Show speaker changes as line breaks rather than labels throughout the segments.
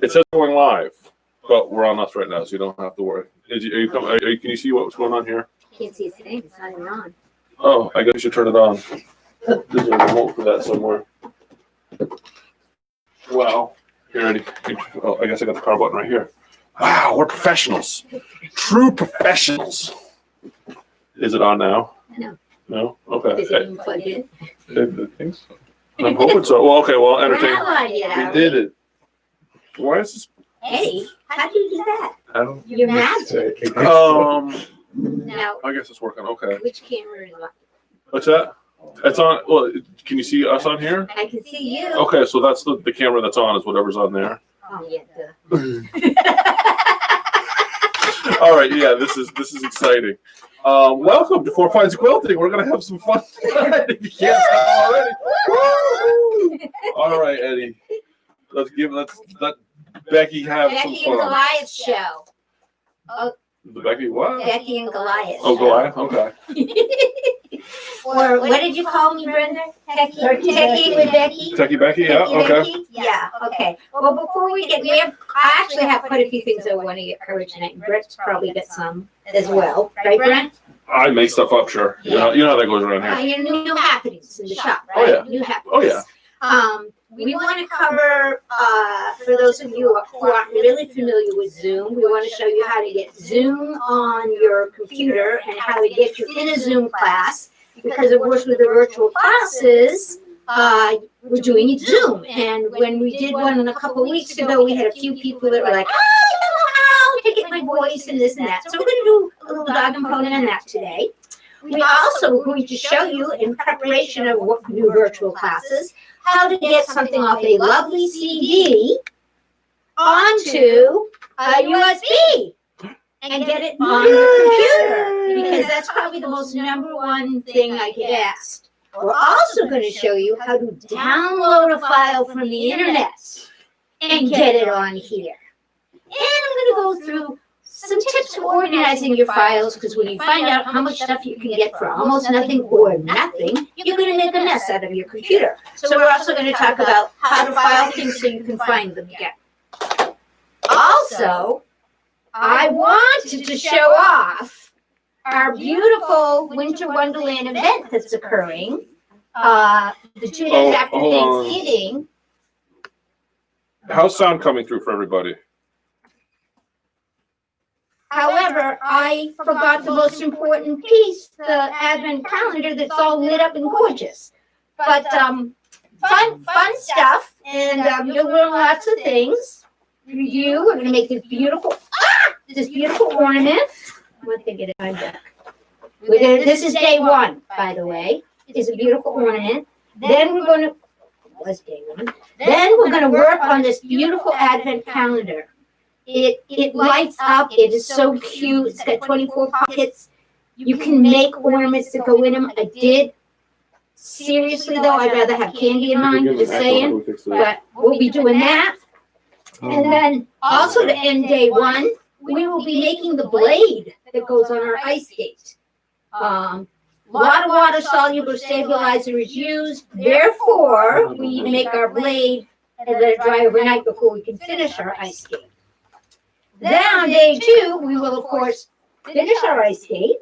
It says going live, but we're on us right now, so you don't have to worry. Can you see what's going on here?
Can't see a thing. It's not even on.
Oh, I guess you should turn it on. There's a remote for that somewhere. Wow. Here, Eddie. Oh, I guess I got the power button right here. Wow, we're professionals. True professionals. Is it on now?
No.
No? Okay.
Is it even plugged in?
I think so. I'm hoping so. Well, okay, well, entertain.
We
did it. Why is this?
Eddie, how did you do that?
I don't.
You're magic. Now,
I guess it's working. Okay.
which camera is on?
What's that? It's on. Well, can you see us on here?
I can see you.
Okay, so that's the camera that's on is whatever's on there.
Oh, yeah.
All right, yeah, this is exciting. Welcome to 4 Pints of Quilting. We're gonna have some fun tonight. If you can't tell already. Woo! All right, Eddie. Let Becky have
Becky
some
and
fun.
Goliath show. Oh,
The Becky what?
Becky and Goliath.
Oh, Goliath. Okay.
Or what did you call me, Brenda? Techy with Becky?
Techy Becky. Yeah.
Techy
Okay.
Becky? Yeah. Okay. Well, before we get, I actually have quite a few things I want to get covered tonight. Brett's probably got some as well, right, Brent?
I make stuff up, sure.
Yeah.
You know how that goes around here.
Your new happenings in the shop,
Oh,
right?
yeah.
New happenings.
Oh yeah.
We want to cover, for those of you who aren't really familiar with Zoom, we want to show you how to get Zoom on your computer and how to get you in a Zoom class. Because, of course, with the virtual classes, we're doing it Zoom. And when we did one a couple of weeks ago, we had a few people that were like, I don't know how to get my voice and this and that. So we're going to do a little dog component on that today. We also are going to show you, in preparation of new virtual classes, how to get something off a lovely CD onto a USB and get it on your computer, because that's probably the most number one thing I get asked. We're also going to show you how to download a file from the internet and get it on here. And I'm going to go through some tips for organizing your files, because when you find out how much stuff you can get for almost nothing or nothing, you're going to make a mess out of your computer. So we're also going to talk about how to file things so you can find them again. Also, I wanted to show off our beautiful Winter Wonderland event that's occurring the 2 days after Thanksgiving.
How's sound coming through for everybody?
However, I forgot the most important piece, the advent calendar that's all lit up and gorgeous. But fun stuff, and you'll learn lots of things. We're going to make this beautiful ornament. Once I get it on deck. This is day 1, by the way. It's a beautiful ornament. Then we're going to, was day 1. Then we're going to work on this beautiful advent calendar. It lights up. It is so cute. It's got 24 pockets. You can make ornaments that go in them. I did. Seriously, though, I'd rather have candy in mine, just saying. But we'll be doing that. And then also to end day 1, we will be making the blade that goes on our ice skate. A lot of water-soluble stabilizer is used. Therefore, we need to make our blade and let it dry overnight before we can finish our ice skate. Then on day 2, we will, of course, finish our ice skate.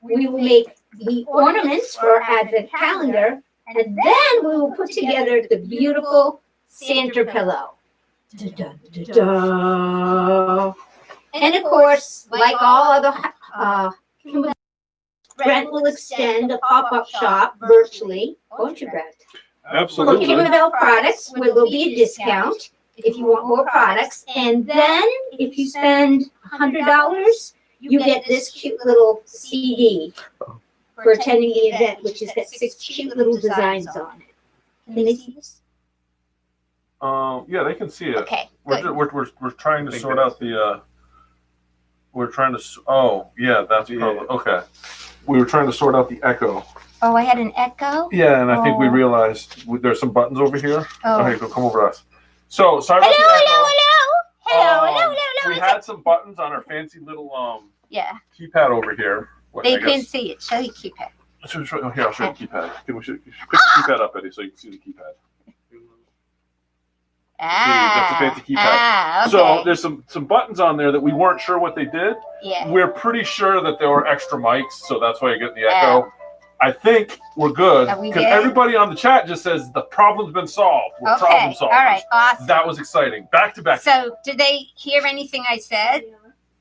We will make the ornaments for our advent calendar. And then we will put together the beautiful Santa pillow. Da-da-da-da. And of course, like all other Brent will extend a pop-up shop virtually, won't you, Brent?
Absolutely.
For Kimmerville products, where there'll be a discount if you want more products. And then if you spend $100, you get this cute little CD for attending the event, which has got 6 cute little designs on it. Can they see this?
Yeah, they can see it.
Okay,
We're trying to sort out the. We're trying to. Oh, yeah, that's probably okay. We were trying to sort out the echo.
Oh, I had an echo?
Yeah, and I think we realized there's some buttons over here.
Oh.
Okay, go come over to us. So sorry about the echo.
Hello.
We had some buttons on our fancy little
Yeah.
keypad over here.
They couldn't see it. Show your keypad.
Here, I'll show you the keypad. You should pick the keypad up, Eddie, so you can see the keypad. That's a fancy keypad.
Okay.
So there's some buttons on there that we weren't sure what they did.
Yeah.
We're pretty sure that there were extra mics, so that's why you get the echo. I think we're good because everybody on the chat just says the problem's been solved. We're problem solvers. All right,
awesome.
That was exciting. Back to back.
So, did they hear anything I said?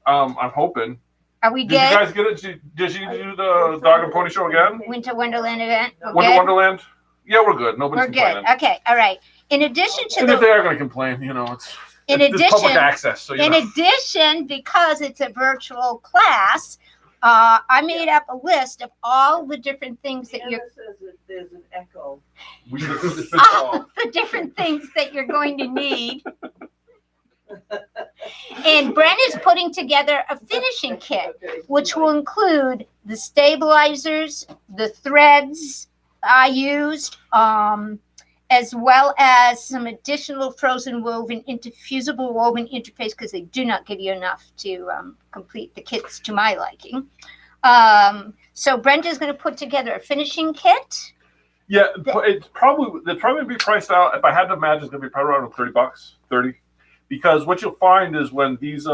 I'm hoping.
Are we good?
Did you guys get it? Did you do the Dog and Pony Show again?
Winter Wonderland event.
Wonderland. Yeah, we're good. Nobody's complaining.
Good. Okay. All right. In addition to
if they are going to complain, it's public access. So
addition, because it's a virtual class. I made up a list of all the different things that
there's an echo.
All the different things that you're going to need. And Brent is putting together a finishing kit, which will include the stabilizers, the threads I used, as well as some additional frozen woven fusible woven interface, because they do not give you enough to complete the kits to my liking. So Brenda's going to put together a finishing kit.
Yeah, they'd probably be priced out. If I had to imagine, it's going to be probably around $30, 30. Because what you'll find is when these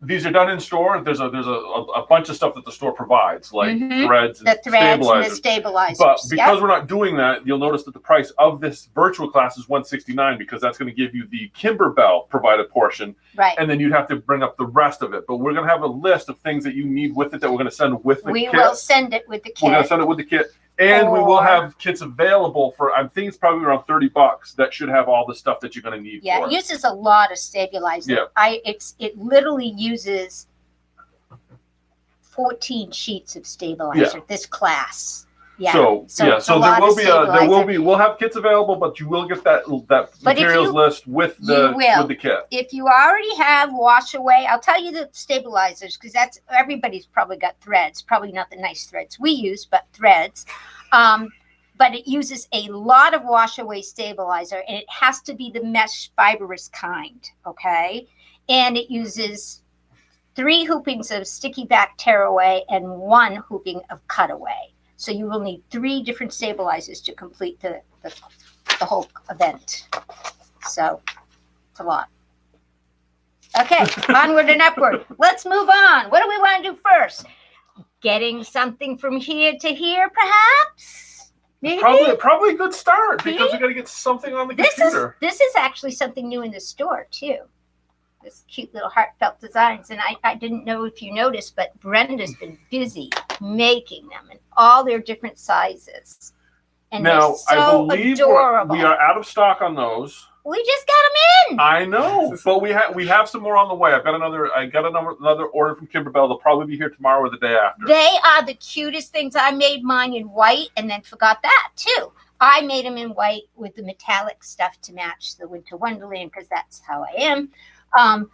these are done in store, there's a bunch of stuff that the store provides, like threads and
the stabilizers.
But because we're not doing that, you'll notice that the price of this virtual class is $169 because that's going to give you the Kimberbell provided portion.
Right.
And then you'd have to bring up the rest of it. But we're going to have a list of things that you need with it that we're going to send with the kit.
We will send it with the kit.
We're going to send it with the kit. And we will have kits available for, I think it's probably around $30 that should have all the stuff that you're going to need for
it uses a lot of stabilizer.
Yeah.
It literally uses 14 sheets of stabilizer, this class. Yeah.
So we'll have kits available, but you will get that materials list with the kit.
If you already have wash away, I'll tell you the stabilizers, because everybody's probably got threads, probably not the nice threads we use, but threads. But it uses a lot of wash away stabilizer, and it has to be the mesh fibrous kind, okay? And it uses 3 hoopings of sticky back tearaway and 1 hooping of cutaway. So you will need 3 different stabilizers to complete the whole event. So it's a lot. Okay, onward and upward. Let's move on. What do we want to do first? Getting something from here to here, perhaps? Maybe?
Probably a good start because we got to get something on the computer.
This is actually something new in the store too. This cute little heartfelt designs, and I didn't know if you noticed, but Brenda's been busy making them in all their different sizes. And
now,
they're so
I believe
adorable.
we are out of stock on those.
We just got them in.
I know, but we have some more on the way. I got another order from Kimberbell. They'll probably be here tomorrow or the day after.
They are the cutest things. I made mine in white and then forgot that too. I made them in white with the metallic stuff to match the Winter Wonderland because that's how I am.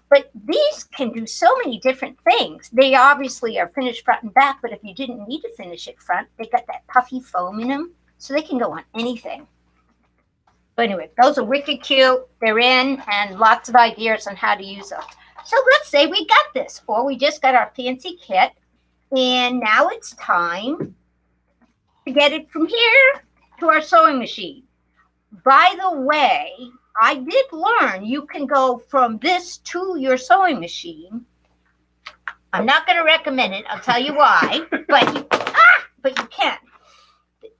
But these can do so many different things. They obviously are finished front and back, but if you didn't need to finish it front, they got that puffy foam in them, so they can go on anything. But anyway, those are wicked cute. They're in, and lots of ideas on how to use them. So let's say we got this, or we just got our fancy kit, and now it's time to get it from here to our sewing machine. By the way, I did learn you can go from this to your sewing machine. I'm not going to recommend it. I'll tell you why. But you can.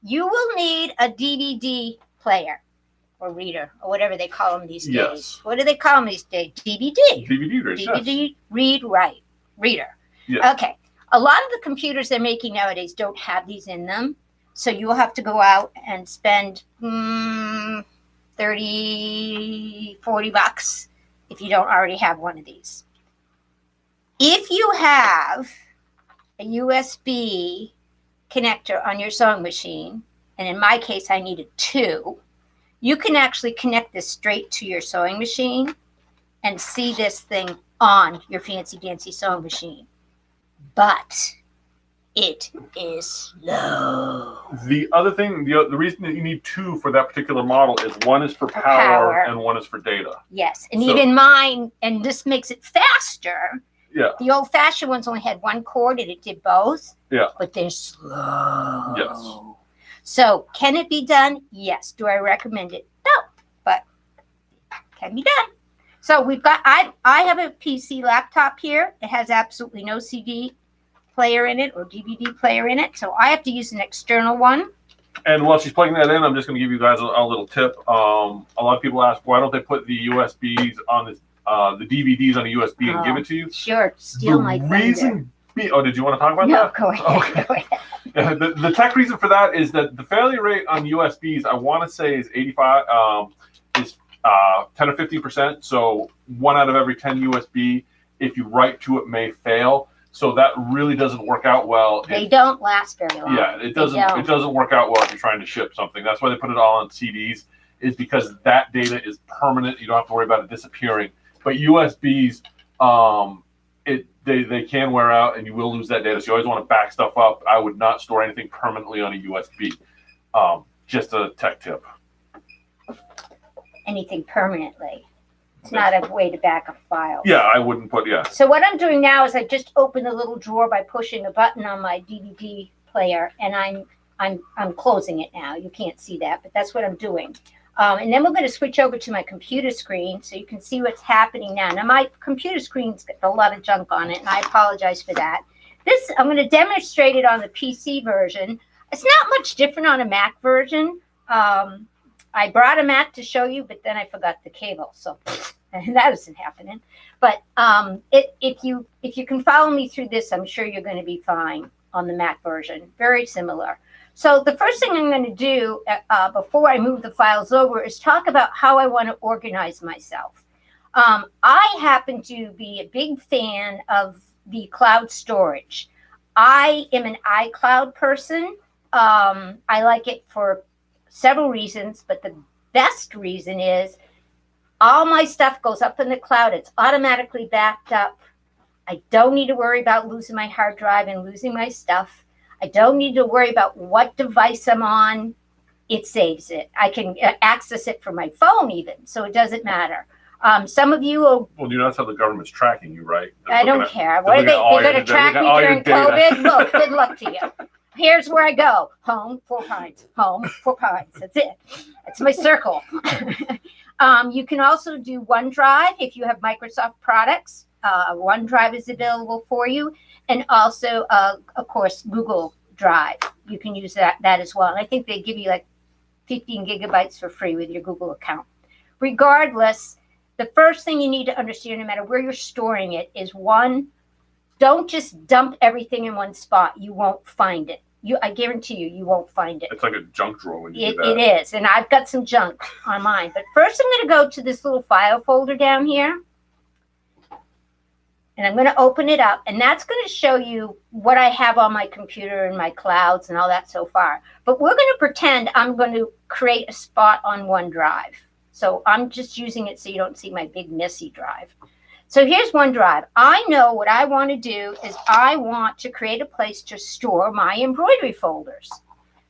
You will need a DVD player or reader or whatever they call them these days.
Yes.
What do they call them these days? DVD.
DVD
reader.
Yes.
Okay. A lot of the computers they're making nowadays don't have these in them. So you will have to go out and spend $30, $40 if you don't already have one of these. If you have a USB connector on your sewing machine, and in my case I needed 2, you can actually connect this straight to your sewing machine and see this thing on your fancy dancy sewing machine. But it is slow.
The other thing, the reason that you need 2 for that particular model is one is for power and one is for data.
Yes, and even mine, and this makes it faster.
Yeah.
The old-fashioned ones only had 1 cord and it did both.
Yeah.
But they're slow.
Yes.
So can it be done? Yes. Do I recommend it? No, but can be done. So we've got, I have a PC laptop here. It has absolutely no CD player in it or DVD player in it. So I have to use an external one.
And while she's plugging that in, I'm just going to give you guys a little tip. A lot of people ask, why don't they put the USBs on the DVDs on a USB and give it to you?
Sure, steal my thunder.
Oh, did you want to talk about
No,
that?
go ahead.
Okay.
Go ahead.
Yeah, the tech reason for that is that the failure rate on USBs, I want to say, is 85, is 10 or 15%. So 1 out of every 10 USB, if you write to it, may fail. So that really doesn't work out well.
They don't last very long.
Yeah, it doesn't. It doesn't work out well if you're trying to ship something. That's why they put it all on CDs, is because that data is permanent. You don't have to worry about it disappearing. But USBs, they can wear out, and you will lose that data. So you always want to back stuff up. I would not store anything permanently on a USB. Just a tech tip.
Anything permanently. It's not a way to back up files.
Yeah, I wouldn't put, yeah.
So what I'm doing now is I just open the little drawer by pushing a button on my DVD player, and I'm closing it now. You can't see that, but that's what I'm doing. And then we're going to switch over to my computer screen so you can see what's happening now. Now, my computer screen's got a lot of junk on it, and I apologize for that. This, I'm going to demonstrate it on the PC version. It's not much different on a Mac version. I brought a Mac to show you, but then I forgot the cable, so that isn't happening. But if you can follow me through this, I'm sure you're going to be fine on the Mac version. Very similar. So the first thing I'm going to do before I move the files over is talk about how I want to organize myself. I happen to be a big fan of the cloud storage. I am an iCloud person. I like it for several reasons, but the best reason is all my stuff goes up in the cloud. It's automatically backed up. I don't need to worry about losing my hard drive and losing my stuff. I don't need to worry about what device I'm on. It saves it. I can access it from my phone even, so it doesn't matter. Some of you will...
Well, you know that's how the government's tracking you, right?
I don't care. What are they? They're going to track me during COVID? Look, good luck to you. Here's where I go. Home, 4 Pines. Home, 4 Pines. That's it. That's my circle. You can also do OneDrive if you have Microsoft products. OneDrive is available for you. And also, of course, Google Drive. You can use that as well. And I think they give you like 15 gigabytes for free with your Google account. Regardless, the first thing you need to understand, no matter where you're storing it, is one, don't just dump everything in one spot. You won't find it. I guarantee you won't find it.
It's like a junk drawer when you do that.
It is, and I've got some junk on mine. But first I'm going to go to this little file folder down here, and I'm going to open it up, and that's going to show you what I have on my computer and my clouds and all that so far. But we're going to pretend I'm going to create a spot on OneDrive. So I'm just using it so you don't see my big messy drive. So here's OneDrive. I know what I want to do is I want to create a place to store my embroidery folders.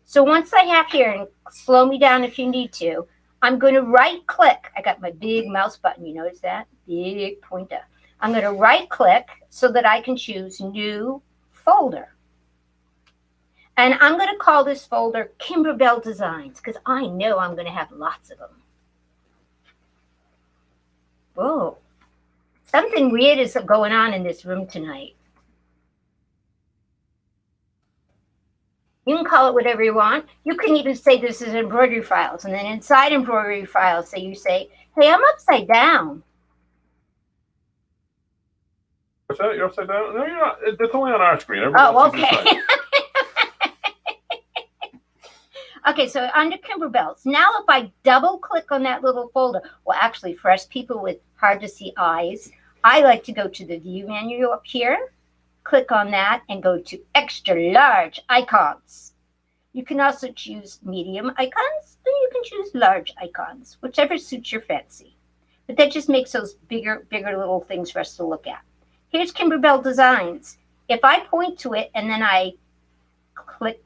So once I have here, and slow me down if you need to, I'm going to right click. I got my big mouse button. You notice that? Big pointer. I'm going to right click so that I can choose new folder. And I'm going to call this folder Kimberbell Designs because I know I'm going to have lots of them. Whoa. Something weird is going on in this room tonight. You can call it whatever you want. You can even say this is embroidery files. And then inside embroidery files, you say, hey, I'm upside down.
What's that? You're upside down? No, you're not. It's only on our screen.
Oh, okay. Okay, so under Kimberbells. Now if I double click on that little folder, well, actually for us people with hard to see eyes, I like to go to the view menu up here, click on that and go to extra large icons. You can also choose medium icons, and you can choose large icons, whichever suits your fancy. But that just makes those bigger little things for us to look at. Here's Kimberbell Designs. If I point to it and then I click,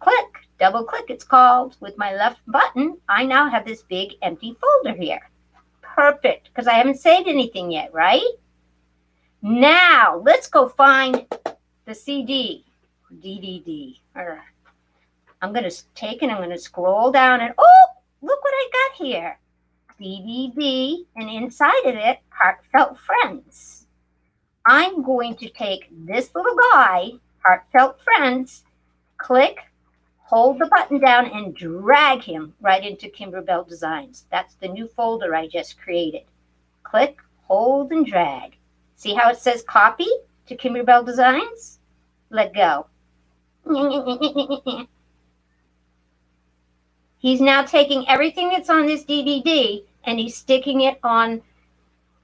double click, it's called, with my left button, I now have this big empty folder here. Perfect, because I haven't saved anything yet, right? Now, let's go find the CD, DVD. I'm going to take and I'm going to scroll down and, oh, look what I got here. DVD, and inside of it, Heartfelt Friends. I'm going to take this little guy, Heartfelt Friends, click, hold the button down, and drag him right into Kimberbell Designs. That's the new folder I just created. Click, hold, and drag. See how it says copy to Kimberbell Designs? Let go. He's now taking everything that's on this DVD and he's sticking it on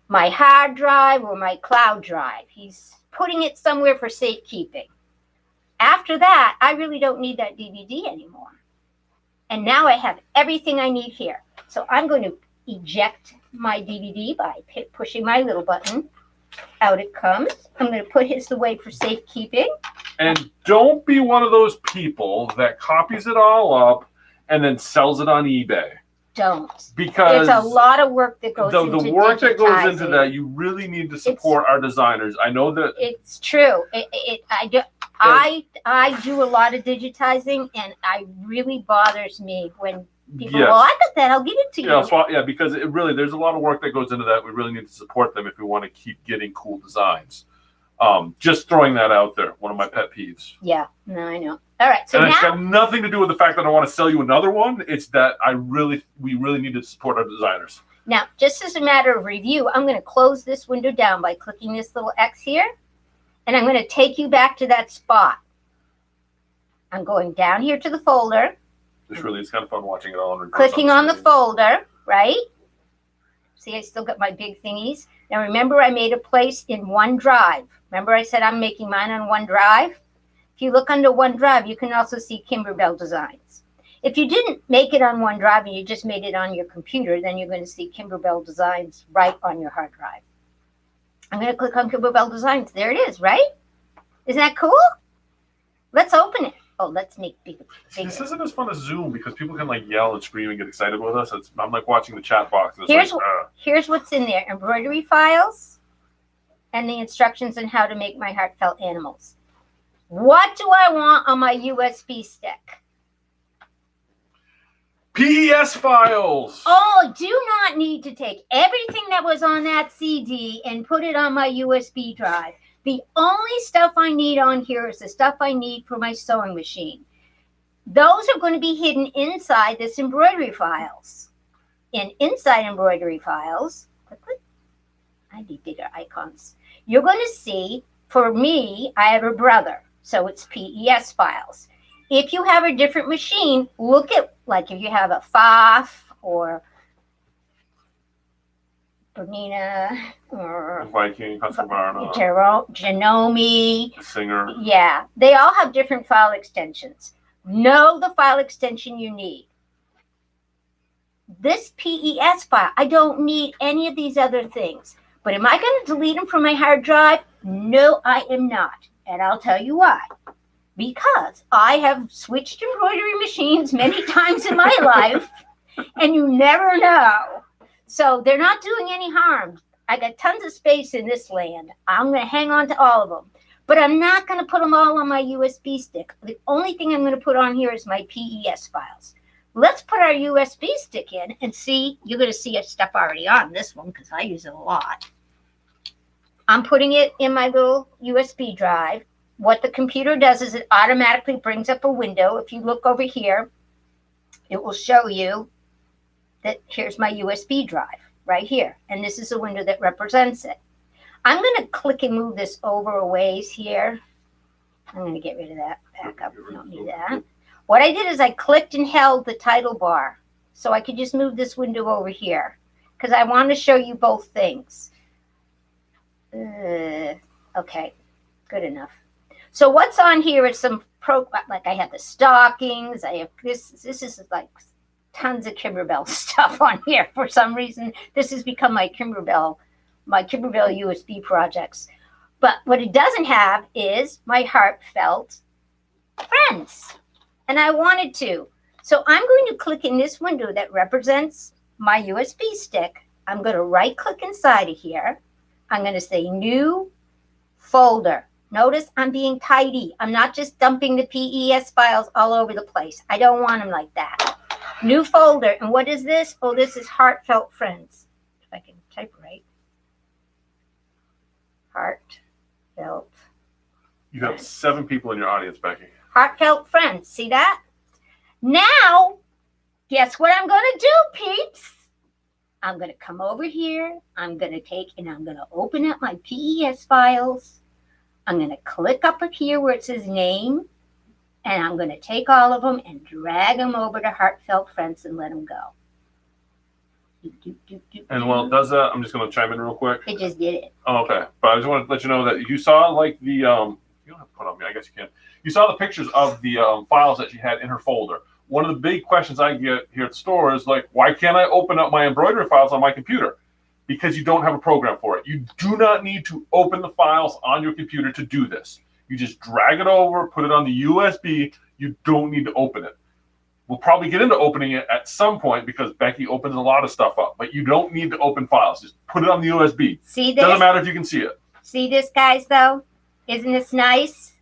my hard drive or my cloud drive. He's putting it somewhere for safekeeping. After that, I really don't need that DVD anymore. And now I have everything I need here. So I'm going to eject my DVD by pushing my little button. Out it comes. I'm going to put his away for safekeeping.
And don't be one of those people that copies it all up and then sells it on eBay.
Don't.
Because
there's a lot of work that goes into
the work that goes into
digitizing.
that, you really need to support our designers. I know that
It's true. I do a lot of digitizing, and it really bothers me when people.
Yes.
Well, I got that. I'll give it to you.
Yeah, because it really there's a lot of work that goes into that. We really need to support them if we want to keep getting cool designs. Just throwing that out there. One of my pet peeves.
Yeah. No, I know. All right. So
and
now
it's got nothing to do with the fact that I want to sell you another one. It's that we really need to support our designers.
Now, just as a matter of review, I'm going to close this window down by clicking this little X here, and I'm going to take you back to that spot. I'm going down here to the folder.
This really is kind of fun watching it all in reverse.
Clicking on the folder, right? See, I still got my big thingies. Now, remember, I made a place in OneDrive. Remember I said I'm making mine on OneDrive? If you look under OneDrive, you can also see Kimberbell Designs. If you didn't make it on OneDrive and you just made it on your computer, then you're going to see Kimberbell Designs right on your hard drive. I'm going to click on Kimberbell Designs. There it is, right? Isn't that cool? Let's open it. Oh, let's make bigger.
This isn't as fun as Zoom because people can like yell and scream and get excited with us. I'm like watching the chat box. And it's
Here's what's in there. Embroidery files and the instructions on how to make my heartfelt animals. What do I want on my USB stick?
PES files.
Oh, do not need to take everything that was on that CD and put it on my USB drive. The only stuff I need on here is the stuff I need for my sewing machine. Those are going to be hidden inside this embroidery files. And inside embroidery files, I need bigger icons. You're going to see, for me, I have a brother, so it's PES files. If you have a different machine, look at, like if you have a FAF or Bernina or
Viking, Husqvarna,
Janome,
Singer.
Yeah, they all have different file extensions. Know the file extension you need. This PES file, I don't need any of these other things. But am I going to delete them from my hard drive? No, I am not. And I'll tell you why. Because I have switched embroidery machines many times in my life, and you never know. So they're not doing any harm. I got tons of space in this land. I'm going to hang on to all of them. But I'm not going to put them all on my USB stick. The only thing I'm going to put on here is my PES files. Let's put our USB stick in and see. You're going to see stuff already on this one because I use it a lot. I'm putting it in my little USB drive. What the computer does is it automatically brings up a window. If you look over here, it will show you that here's my USB drive right here. And this is a window that represents it. I'm going to click and move this over a ways here. I'm going to get rid of that. Back up. We don't need that. What I did is I clicked and held the title bar so I could just move this window over here because I want to show you both things. Okay, good enough. So what's on here is some like I have the stockings. I have this. This is like tons of Kimberbell stuff on here for some reason. This has become my Kimberbell USB projects. But what it doesn't have is my heartfelt friends. And I wanted to. So I'm going to click in this window that represents my USB stick. I'm going to right click inside of here. I'm going to say new folder. Notice I'm being tidy. I'm not just dumping the PES files all over the place. I don't want them like that. New folder. And what is this? Oh, this is Heartfelt Friends. If I can type right. Heartfelt.
You have 7 people in your audience, Becky.
Heartfelt Friends. See that? Now, guess what I'm going to do, peeps? I'm going to come over here. I'm going to take and I'm going to open up my PES files. I'm going to click up here where it says name. And I'm going to take all of them and drag them over to Heartfelt Friends and let them go.
And while it does that, I'm just going to chime in real quick.
It just did it.
Oh, okay. But I just want to let you know that you saw like the, you don't have to put on me, I guess you can. You saw the pictures of the files that she had in her folder. One of the big questions I get here at the store is like, why can't I open up my embroidery files on my computer? Because you don't have a program for it. You do not need to open the files on your computer to do this. You just drag it over, put it on the USB. You don't need to open it. We'll probably get into opening it at some point because Becky opens a lot of stuff up, but you don't need to open files. Just put it on the USB.
See this?
Doesn't matter if you can see it.
See this, guys, though? Isn't this nice?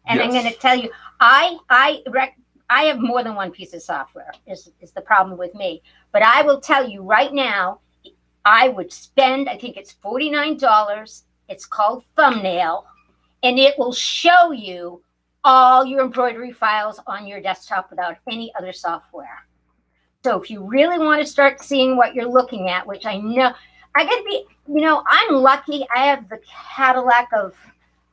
And I'm
Yes.
going to tell you, I have more than one piece of software is the problem with me. But I will tell you right now, I would spend, I think it's $49. It's called Thumbnail. And it will show you all your embroidery files on your desktop without any other software. So if you really want to start seeing what you're looking at, which I know, I got to be, I'm lucky. I have the Cadillac of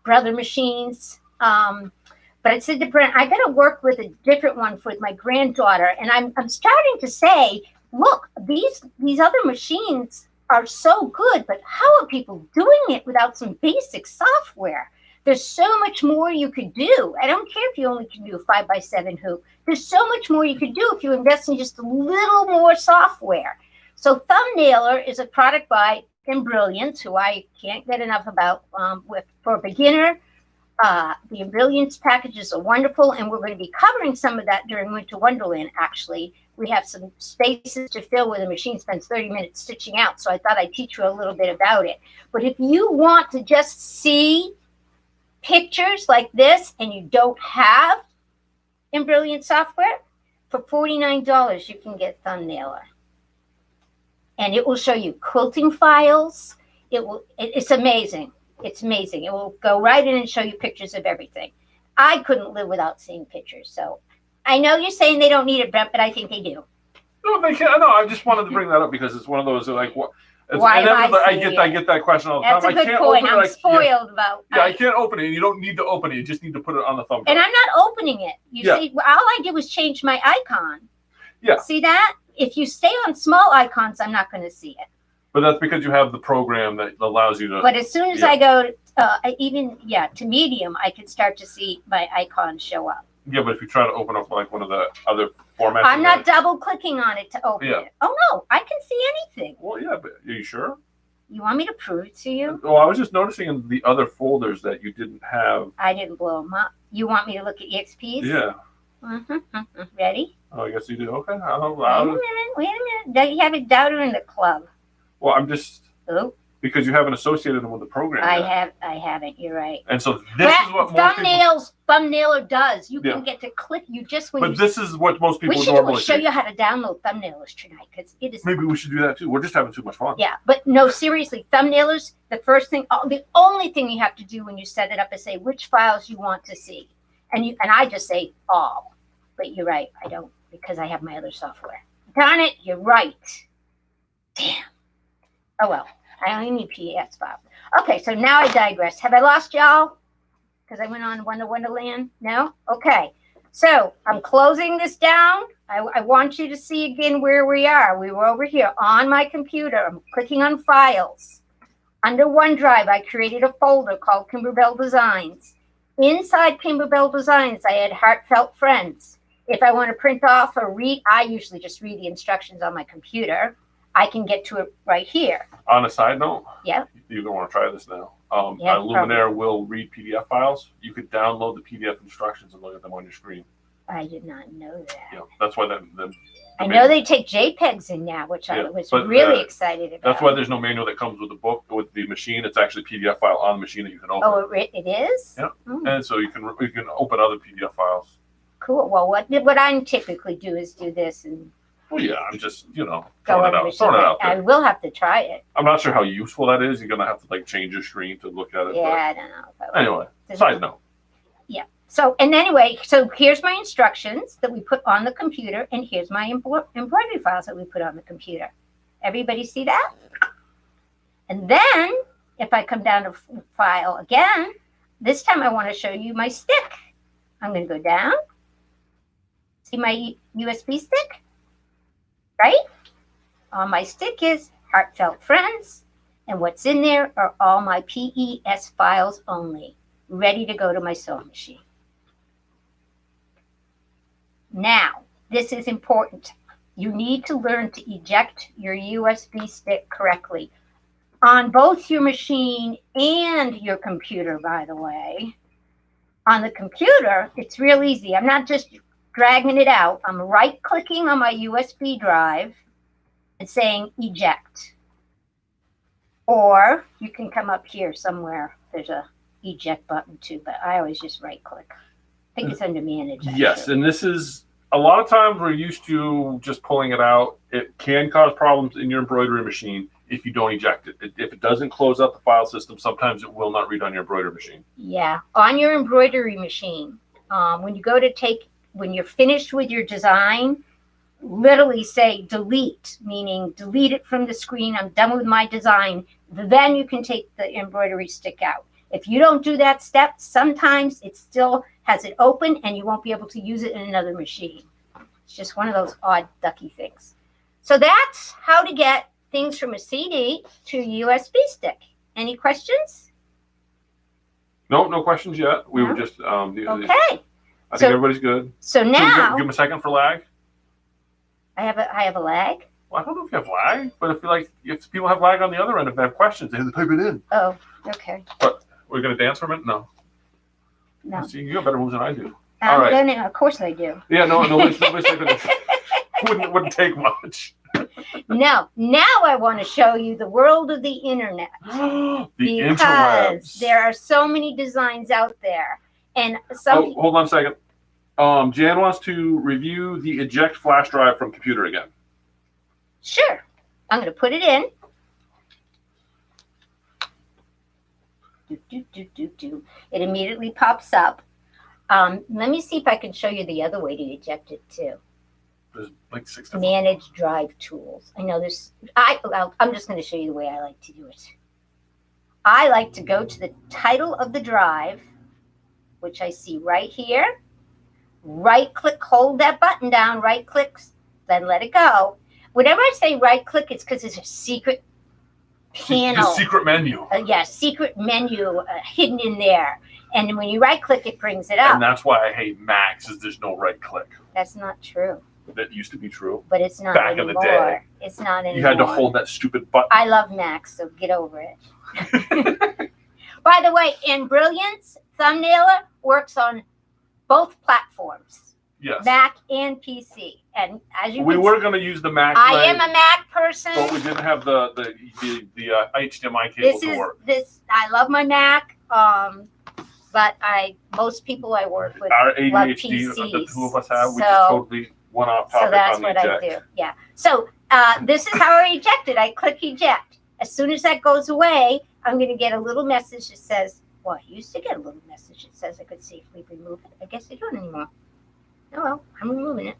Brother machines. But it's a different, I got to work with a different one with my granddaughter. And I'm starting to say, look, these other machines are so good, but how are people doing it without some basic software? There's so much more you could do. I don't care if you only can do a 5x7 hoop. There's so much more you could do if you invest in just a little more software. So Thumbnailer is a product by Embrilliance, who I can't get enough about. For a beginner, the Embrilliance packages are wonderful, and we're going to be covering some of that during Winter Wonderland, actually. We have some spaces to fill where the machine spends 30 minutes stitching out, so I thought I'd teach you a little bit about it. But if you want to just see pictures like this and you don't have Embrilliance software, for $49 you can get Thumbnailer. And it will show you quilting files. It's amazing. It's amazing. It will go right in and show you pictures of everything. I couldn't live without seeing pictures. So I know you're saying they don't need it, Brent, but I think they do.
No, they can't. No, I just wanted to bring that up because it's one of those like what.
Why am I
I get that question all the
That's
time.
a good point. I'm spoiled about.
Yeah, I can't open it. You don't need to open it. You just need to put it on the thumb drive.
And I'm not opening it. You see, all I did was change my icon.
Yeah.
See that? If you stay on small icons, I'm not going to see it.
But that's because you have the program that allows you to.
But as soon as I go, to medium, I can start to see my icons show up.
Yeah, but if you try to open up like one of the other formats.
I'm not double clicking on it to open it. Oh no, I can see anything.
Well, yeah, but are you sure?
You want me to prove it to you?
Well, I was just noticing in the other folders that you didn't have.
I didn't blow them up. You want me to look at EXPs?
Yeah.
Ready?
Oh, I guess you do. Okay.
Wait a minute. Don't you have a doubter in the club?
Well, I'm just.
Oh.
Because you haven't associated them with the program.
I haven't. You're right.
And so this is what most people.
Thumbnailer does. You can get to click.
This is what most people
we
normally
show you how to download Thumbnailers tonight because it is.
Maybe we should do that too. We're just having too much fun.
Yeah, but no, seriously, Thumbnailers. The only thing you have to do when you set it up is say which files you want to see, and I just say all. But you're right. I don't because I have my other software. Darn it, you're right. Damn. Oh well. I only need PES files. Okay, so now I digress. Have I lost y'all? Because I went on Wonderland? No? Okay. So I'm closing this down. I want you to see again where we are. We were over here on my computer. I'm clicking on Files. Under OneDrive, I created a folder called Kimberbell Designs. Inside Kimberbell Designs, I had Heartfelt Friends. If I want to print off or read, I usually just read the instructions on my computer. I can get to it right here.
On a side note,
yeah,
you're going to want to try this now. Luminaire will read PDF files. You could download the PDF instructions and look at them on your screen.
I did not know that.
Yeah, that's why
I know they take JPEGs in now, which I was really excited about.
That's why there's no manual that comes with the book with the machine. It's actually a PDF file on the machine that you can open.
Oh, it is?
Yeah. And so you can open other PDF files.
Cool. Well, what I typically do is do this and.
Well, yeah, I'm just throwing it out there.
I will have to try it.
I'm not sure how useful that is. You're gonna have to like change your screen to look at it.
Yeah, I don't know.
Anyway, side note.
Yeah. So so here's my instructions that we put on the computer, and here's my embroidery files that we put on the computer. Everybody see that? And then if I come down to file again, this time I want to show you my stick. I'm going to go down. See my USB stick? Right? On my stick is Heartfelt Friends, and what's in there are all my PES files only, ready to go to my sewing machine. Now, this is important. You need to learn to eject your USB stick correctly on both your machine and your computer, by the way. On the computer, it's real easy. I'm not just dragging it out. I'm right-clicking on my USB drive and saying eject. Or you can come up here somewhere. There's a eject button too, but I always just right-click. I think it's under manage. Actually.
Yes, and this is a lot of times we're used to just pulling it out. It can cause problems in your embroidery machine if you don't eject it. If it doesn't close out the file system, sometimes it will not read on your embroidery machine.
Yeah, on your embroidery machine, when you go to when you're finished with your design, literally say delete, meaning delete it from the screen. I'm done with my design. Then you can take the embroidery stick out. If you don't do that step, sometimes it still has it open and you won't be able to use it in another machine. It's just one of those odd ducky things. So that's how to get things from a CD to a USB stick. Any questions?
No questions yet. We were just
okay.
I think everybody's good.
So now
give them a second for lag.
I have a lag.
Well, I don't know if you have lag, but if people have lag on the other end, if they have questions, they have to type it in.
Oh, okay.
But we're gonna dance for a minute? No.
No.
See, you have better moves than I do. All right.
Of course I do.
Yeah, nobody's wouldn't take much.
No. Now I want to show you the world of the internet.
The
because
interwebs.
There are so many designs out there. And
hold on a second. Jan wants to review the eject flash drive from computer again.
Sure. I'm going to put it in. It immediately pops up. Let me see if I can show you the other way to eject it too.
There's like 6
Manage drive tools. I know there's. I'm just going to show you the way I like to do it. I like to go to the title of the drive, which I see right here. Right click, hold that button down. Right click, then let it go. Whenever I say right click, it's because it's a secret panel.
The secret menu.
Secret menu hidden in there. And when you right click, it brings it up.
And that's why I hate Macs, is there's no right click.
That's not true.
That used to be true.
But it's not
back
anymore.
In the day.
It's not anymore.
You had to hold that stupid button.
I love Macs, so get over it. By the way, in Brilliance, Thumbnailer works on both platforms.
Yes.
Mac and PC. And as you
we were going to use the Mac.
I am a Mac person.
But we didn't have the HDMI cable to work.
I love my Mac. But most people I work with
our
love
ADHD,
PCs.
the two of us have, we just totally went off topic.
So that's
on the
what
eject.
I do. Yeah. So this is how I eject it. I click eject. As soon as that goes away, I'm going to get a little message that says, well, I used to get a little message that says I could safely remove it. I guess I don't anymore. Oh, well, I'm removing it.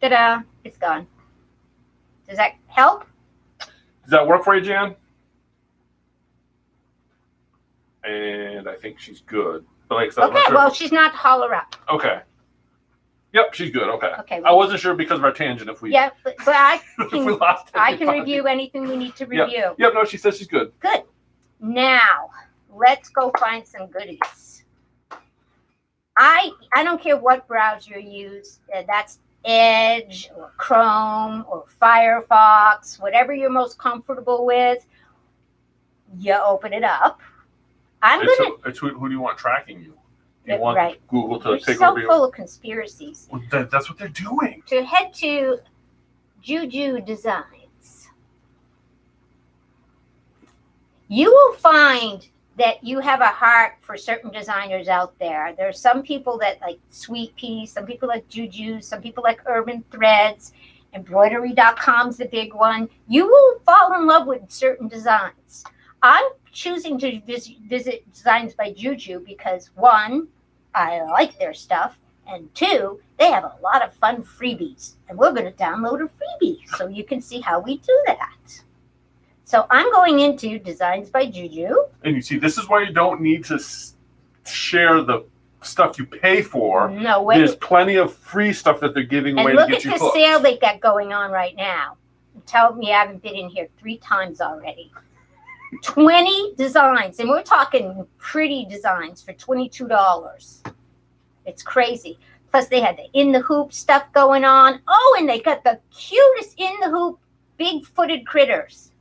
Ta-da. It's gone. Does that help?
Does that work for you, Jan? And I think she's good. But like I said,
okay, well, she's not holler up.
Okay. Yep, she's good. Okay.
Okay.
I wasn't sure because of our tangent if we.
Yeah, but I can,
we lost
I can review anything we need to review.
Yep, no, she says she's good.
Good. Now, let's go find some goodies. I don't care what browser you use. That's Edge or Chrome or Firefox, whatever you're most comfortable with. You open it up.
It's who do you want tracking you? Do you want Google to take over you?
You're so full of conspiracies.
Well, that's what they're doing.
To head to Juju Designs. You will find that you have a heart for certain designers out there. There are some people that like Sweet Pea, some people like Juju, some people like Urban Threads. Embroidery.com's the big one. You will fall in love with certain designs. I'm choosing to visit Designs by Juju because one, I like their stuff, and two, they have a lot of fun freebies. And we're going to download a freebie so you can see how we do that. So I'm going into Designs by Juju.
And you see, this is why you don't need to share the stuff you pay for.
No way.
There's plenty of free stuff that they're giving away
And
to
look
get
at
you
the
hooked.
sale they got going on right now. Tell me I haven't been in here 3 times already. 20 designs, and we're talking pretty designs for $22. It's crazy. Plus they had the in the hoop stuff going on. Oh, and they got the cutest in the hoop big-footed critters.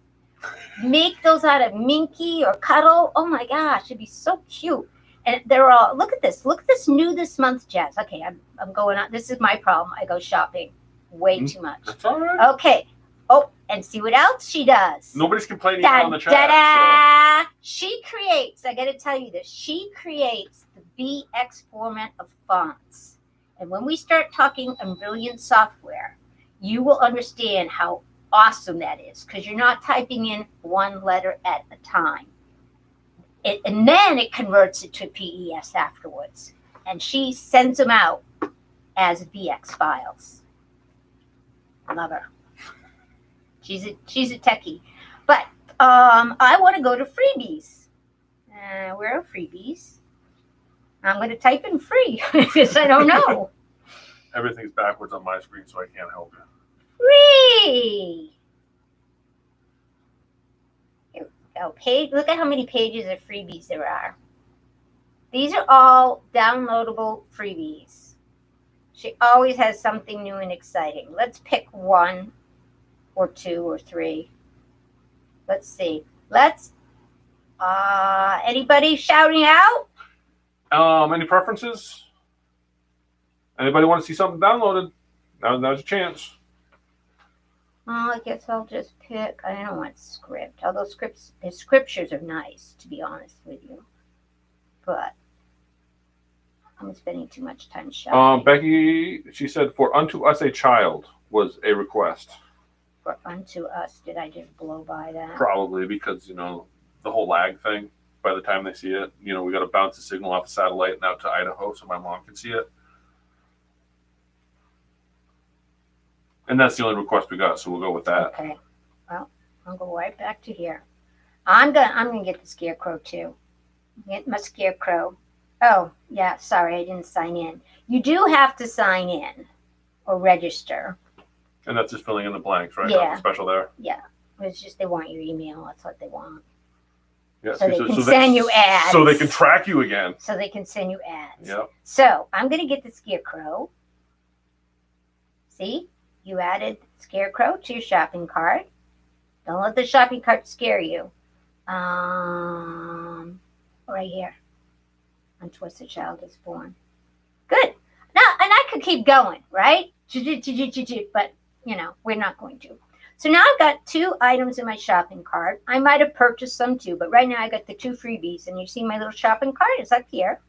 Make those out of Minky or Cuddle. Oh my gosh, it'd be so cute. And they're all, look at this new this month, Jazz. Okay, I'm going on. This is my problem. I go shopping way too much.
That's all right.
Okay. Oh, and see what else she does.
Nobody's complaining
Da,
on the chat.
da-da. She creates, I got to tell you this, she creates the BX format of fonts. And when we start talking on brilliant software, you will understand how awesome that is because you're not typing in one letter at a time. And then it converts it to PES afterwards. And she sends them out as BX files. I love her. She's a techie. But I want to go to freebies. Where are freebies? I'm going to type in free because I don't know.
Everything's backwards on my screen, so I can't help you.
Free. Here we go. Look at how many pages of freebies there are. These are all downloadable freebies. She always has something new and exciting. Let's pick 1 or 2 or 3. Let's see. Anybody shouting out?
Any preferences? Anybody want to see something downloaded? Now's your chance.
I guess I'll just pick. I don't want script. Although scriptures are nice, to be honest with you. But I'm spending too much time shopping.
Becky, she said, "For unto us a child" was a request.
For unto us, did I just blow by that?
Probably because the whole lag thing. By the time they see it, we got to bounce the signal off the satellite and out to Idaho so my mom can see it. And that's the only request we got, so we'll go with that.
Okay. Well, I'll go right back to here. I'm gonna get the Scarecrow too. Get my Scarecrow. Oh, yeah, sorry, I didn't sign in. You do have to sign in or register.
And that's just filling in the blanks, right?
Yeah.
Nothing special there.
Yeah. It's just they want your email. That's what they want.
Yeah,
So they can send you ads.
So they can track you again.
So they can send you ads.
Yep.
So I'm going to get the Scarecrow. See? You added Scarecrow to your shopping cart. Don't let the shopping cart scare you. Right here. On Twisted Child is Born. Good. Now, and I could keep going, right? But, we're not going to. So now I've got 2 items in my shopping cart. I might have purchased some too, but right now I got the 2 freebies. And you see my little shopping cart is up here.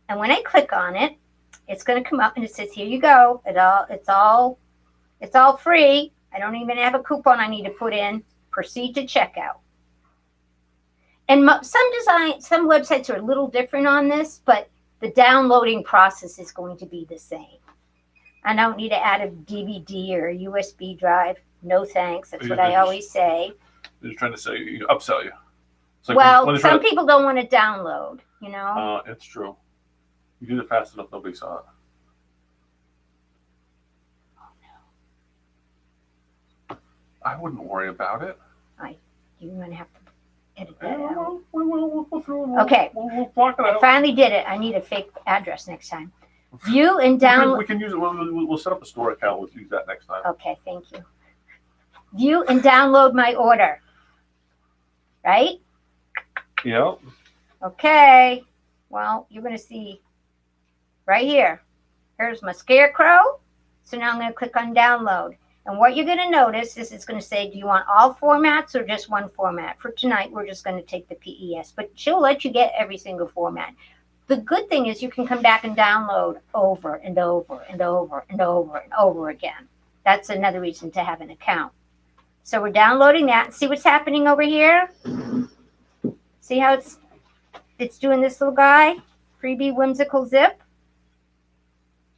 And when I click on it, it's going to come up and it says, here you go. It's all free. I don't even have a coupon I need to put in. Proceed to checkout. And some websites are a little different on this, but the downloading process is going to be the same. I don't need to add a DVD or a USB drive. No thanks. That's what I always say.
They're just trying to upsell you. It's like
Well, some people don't want to download,
It's true. You did it fast enough, nobody saw it. I wouldn't worry about it.
You're going to have to edit that out.
We'll go through it.
Okay.
We'll block it
I
out.
finally did it. I need a fake address next time. View and download.
We can use it. We'll set up a store account. We'll use that next time.
Okay, thank you. View and download my order. Right?
Yep.
Okay. Well, you're going to see right here. Here's my Scarecrow. So now I'm going to click on download. And what you're going to notice is it's going to say, do you want all formats or just one format? For tonight, we're just going to take the PES, but she'll let you get every single format. The good thing is you can come back and download over and over and over and over and over again. That's another reason to have an account. So we're downloading that. See what's happening over here? See how it's doing this little guy? Freebie whimsical zip.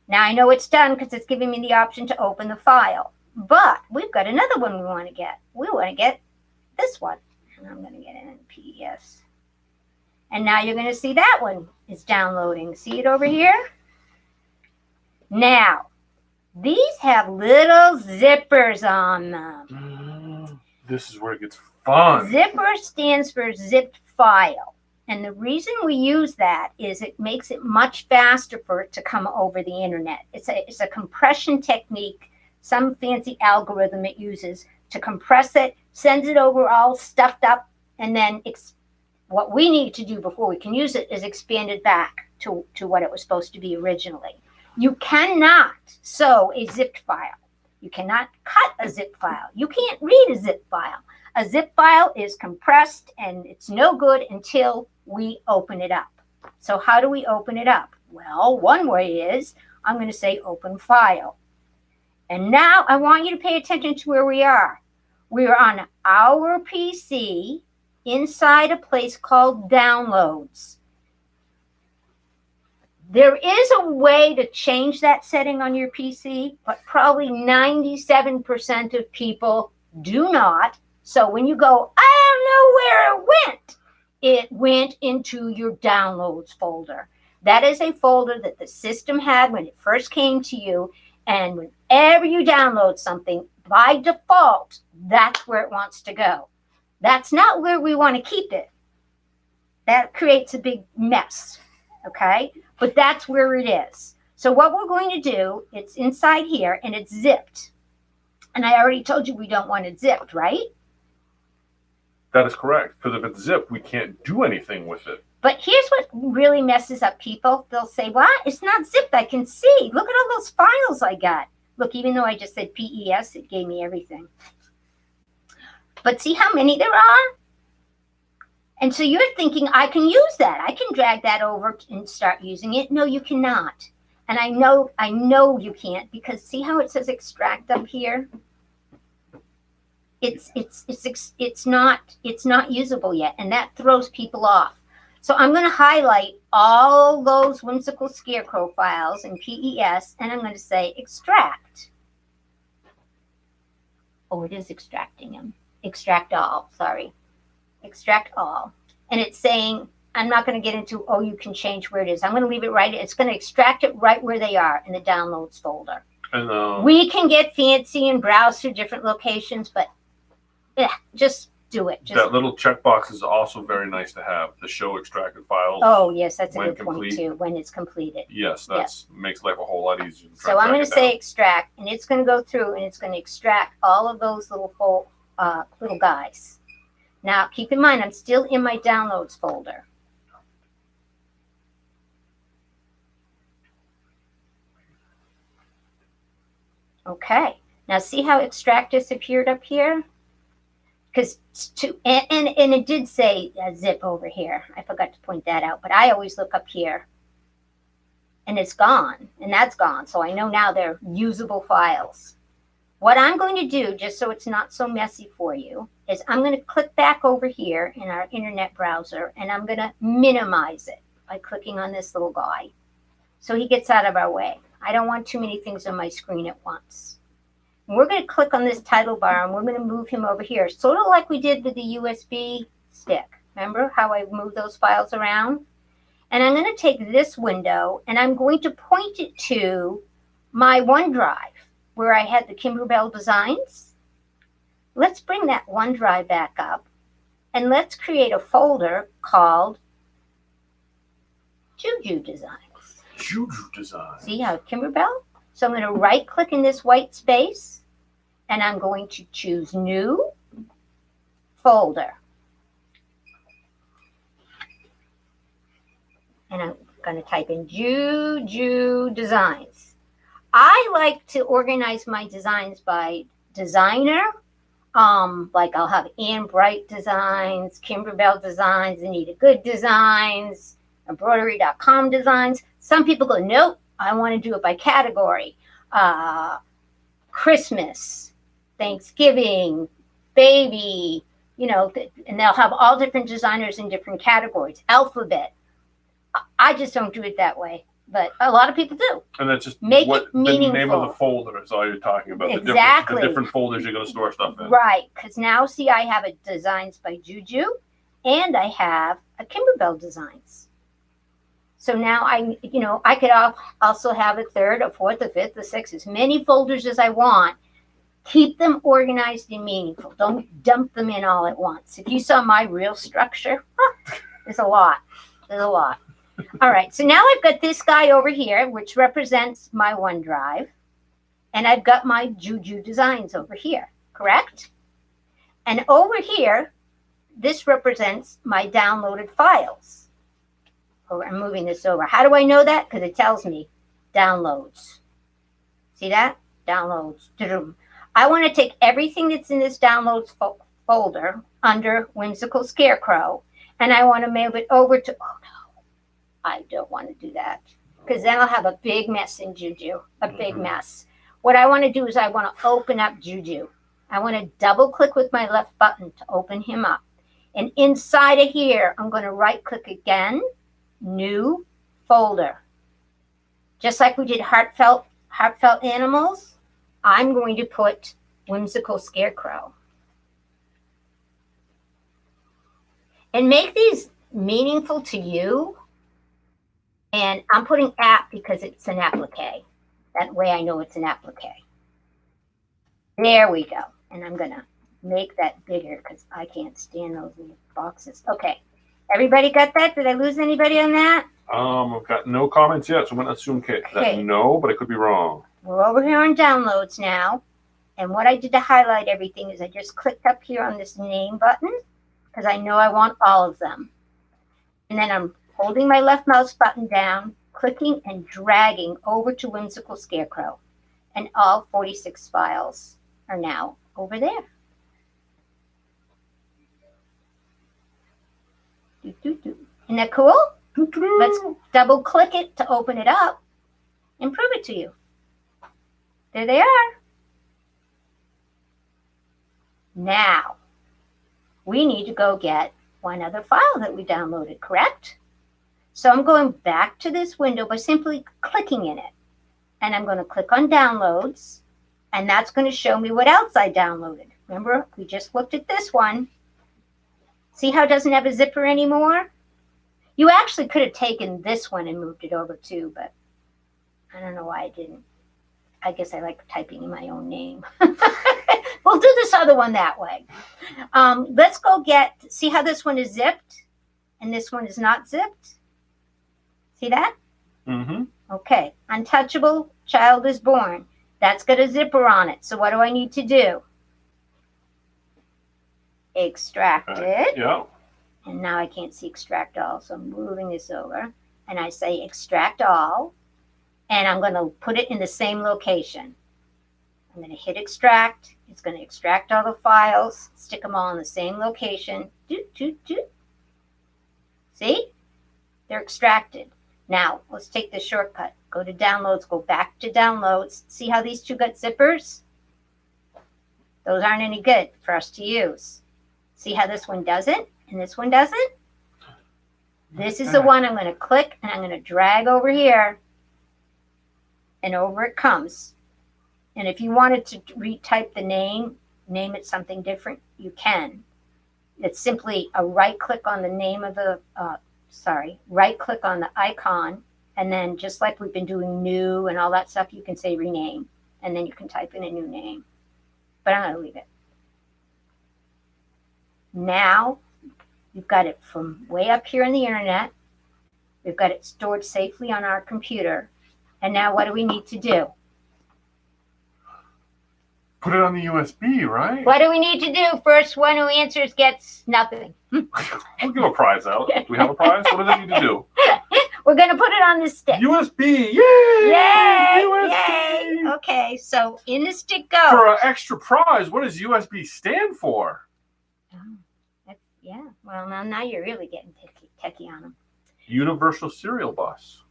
Now I know it's done because it's giving me the option to open the file. But we've got another one we want to get. We want to get this one. And I'm going to get it in PES. And now you're going to see that one is downloading. See it over here? Now, these have little zippers on them.
This is where it gets fun.
Zipper stands for zipped file. And the reason we use that is it makes it much faster for it to come over the internet. It's a compression technique, some fancy algorithm it uses to compress it, sends it over all stuffed up, and then what we need to do before we can use it is expand it back to what it was supposed to be originally. You cannot sew a zipped file. You cannot cut a zip file. You can't read a zip file. A zip file is compressed and it's no good until we open it up. So how do we open it up? Well, one way is I'm going to say open file. And now I want you to pay attention to where we are. We are on our PC inside a place called downloads. There is a way to change that setting on your PC, but probably 97% of people do not. So when you go, I don't know where it went into your downloads folder. That is a folder that the system had when it first came to you. And whenever you download something, by default, that's where it wants to go. That's not where we want to keep it. That creates a big mess, okay? But that's where it is. So what we're going to do, it's inside here and it's zipped. And I already told you we don't want it zipped, right?
That is correct. Because if it's zipped, we can't do anything with it.
But here's what really messes up people. They'll say, what? It's not zipped. I can see. Look at all those files I got. Look, even though I just said PES, it gave me everything. But see how many there are? And so you're thinking, I can use that. I can drag that over and start using it. No, you cannot. And I know you can't, because see how it says extract up here? It's not usable yet, and that throws people off. So I'm going to highlight all those whimsical scarecrow files in PES, and I'm going to say extract. Oh, it is extracting them. Extract all, sorry. Extract all. And it's saying, I'm not going to get into, oh, you can change where it is. I'm going to leave it right. It's going to extract it right where they are in the downloads folder.
And,
we can get fancy and browse through different locations, but just do it.
That little checkbox is also very nice to have. The show extracted files.
Oh, yes, that's a
when
good point too, when it's completed.
Yes, that makes life a whole lot easier.
So I'm going to say extract, and it's going to go through and it's going to extract all of those little guys. Now, keep in mind, I'm still in my downloads folder. Okay. Now, see how extract disappeared up here? Because and it did say zip over here. I forgot to point that out, but I always look up here. And it's gone, and that's gone. So I know now they're usable files. What I'm going to do, just so it's not so messy for you, is I'm going to click back over here in our internet browser, and I'm going to minimize it by clicking on this little guy. So he gets out of our way. I don't want too many things on my screen at once. And we're going to click on this title bar, and we're going to move him over here, sort of like we did with the USB stick. Remember how I moved those files around? And I'm going to take this window, and I'm going to point it to my OneDrive, where I had the Kimberbell designs. Let's bring that OneDrive back up, and let's create a folder called Juju Designs.
Juju Designs.
See how Kimberbell? So I'm going to right-click in this white space, and I'm going to choose New Folder. And I'm going to type in Juju Designs. I like to organize my designs by designer, like I'll have Ann Bright designs, Kimberbell designs, Anita Good designs, embroidery.com designs. Some people go, nope, I want to do it by category. Christmas, Thanksgiving, baby, and they'll have all different designers in different categories. Alphabet. I just don't do it that way, but a lot of people do.
And that's just
Make
what
it
the name of
meaningful.
the folder is all you're talking about.
Exactly.
The different folders you're going to store stuff in.
Right, because now, see, I have a Designs by Juju, and I have a Kimberbell Designs. So now I could also have a third, a fourth, a fifth, a sixth, as many folders as I want. Keep them organized and meaningful. Don't dump them in all at once. If you saw my real structure, there's a lot. There's a lot. All right, so now I've got this guy over here, which represents my OneDrive, and I've got my Juju Designs over here, correct? And over here, this represents my downloaded files. Oh, I'm moving this over. How do I know that? Because it tells me downloads. See that? Downloads. I want to take everything that's in this downloads folder under Whimsical Scarecrow, and I want to move it over to, oh no, I don't want to do that, because then I'll have a big mess in Juju, a big mess. What I want to do is I want to open up Juju. I want to double click with my left button to open him up. And inside of here, I'm going to right click again, new folder. Just like we did heartfelt animals, I'm going to put Whimsical Scarecrow. And make these meaningful to you. And I'm putting app because it's an applique. That way I know it's an applique. There we go. And I'm going to make that bigger because I can't stand those little boxes. Okay. Everybody got that? Did I lose anybody on that?
I've got no comments yet, so I'm going to assume that no, but I could be wrong.
We're over here on downloads now. And what I did to highlight everything is I just clicked up here on this name button because I know I want all of them. And then I'm holding my left mouse button down, clicking and dragging over to Whimsical Scarecrow. And all 46 files are now over there. Isn't that cool? Let's double click it to open it up and prove it to you. There they are. Now, we need to go get one other file that we downloaded, correct? So I'm going back to this window by simply clicking in it. And I'm going to click on downloads, and that's going to show me what else I downloaded. Remember, we just looked at this one. See how it doesn't have a zipper anymore? You actually could have taken this one and moved it over too, but I don't know why I didn't. I guess I like typing in my own name. We'll do this other one that way. Let's go see how this one is zipped and this one is not zipped? See that?
Mm-hmm.
Okay. Untouchable Child is Born. That's got a zipper on it. So what do I need to do? Extract it.
Yeah.
And now I can't see extract all, so I'm moving this over. And I say extract all. And I'm going to put it in the same location. I'm going to hit extract. It's going to extract all the files, stick them all in the same location. See? They're extracted. Now, let's take the shortcut. Go to downloads, go back to downloads. See how these two got zippers? Those aren't any good for us to use. See how this one doesn't and this one doesn't? This is the one I'm going to click and I'm going to drag over here. And over it comes. And if you wanted to retype the name it something different, you can. It's simply a right click on the name of the, right click on the icon. And then just like we've been doing new and all that stuff, you can say rename. And then you can type in a new name. But I'm going to leave it. Now, we've got it from way up here in the internet. We've got it stored safely on our computer. And now what do we need to do?
Put it on the USB, right?
What do we need to do? First one who answers gets nothing.
We'll give a prize out. Do we have a prize? What do they need to do?
We're gonna put it on the stick.
USB, yay!
Yay!
USB.
Yay! Okay, so in the stick
For
go.
an extra prize, what does USB stand for?
Yeah. Well, now you're really getting techy on them.
Universal Serial Bus.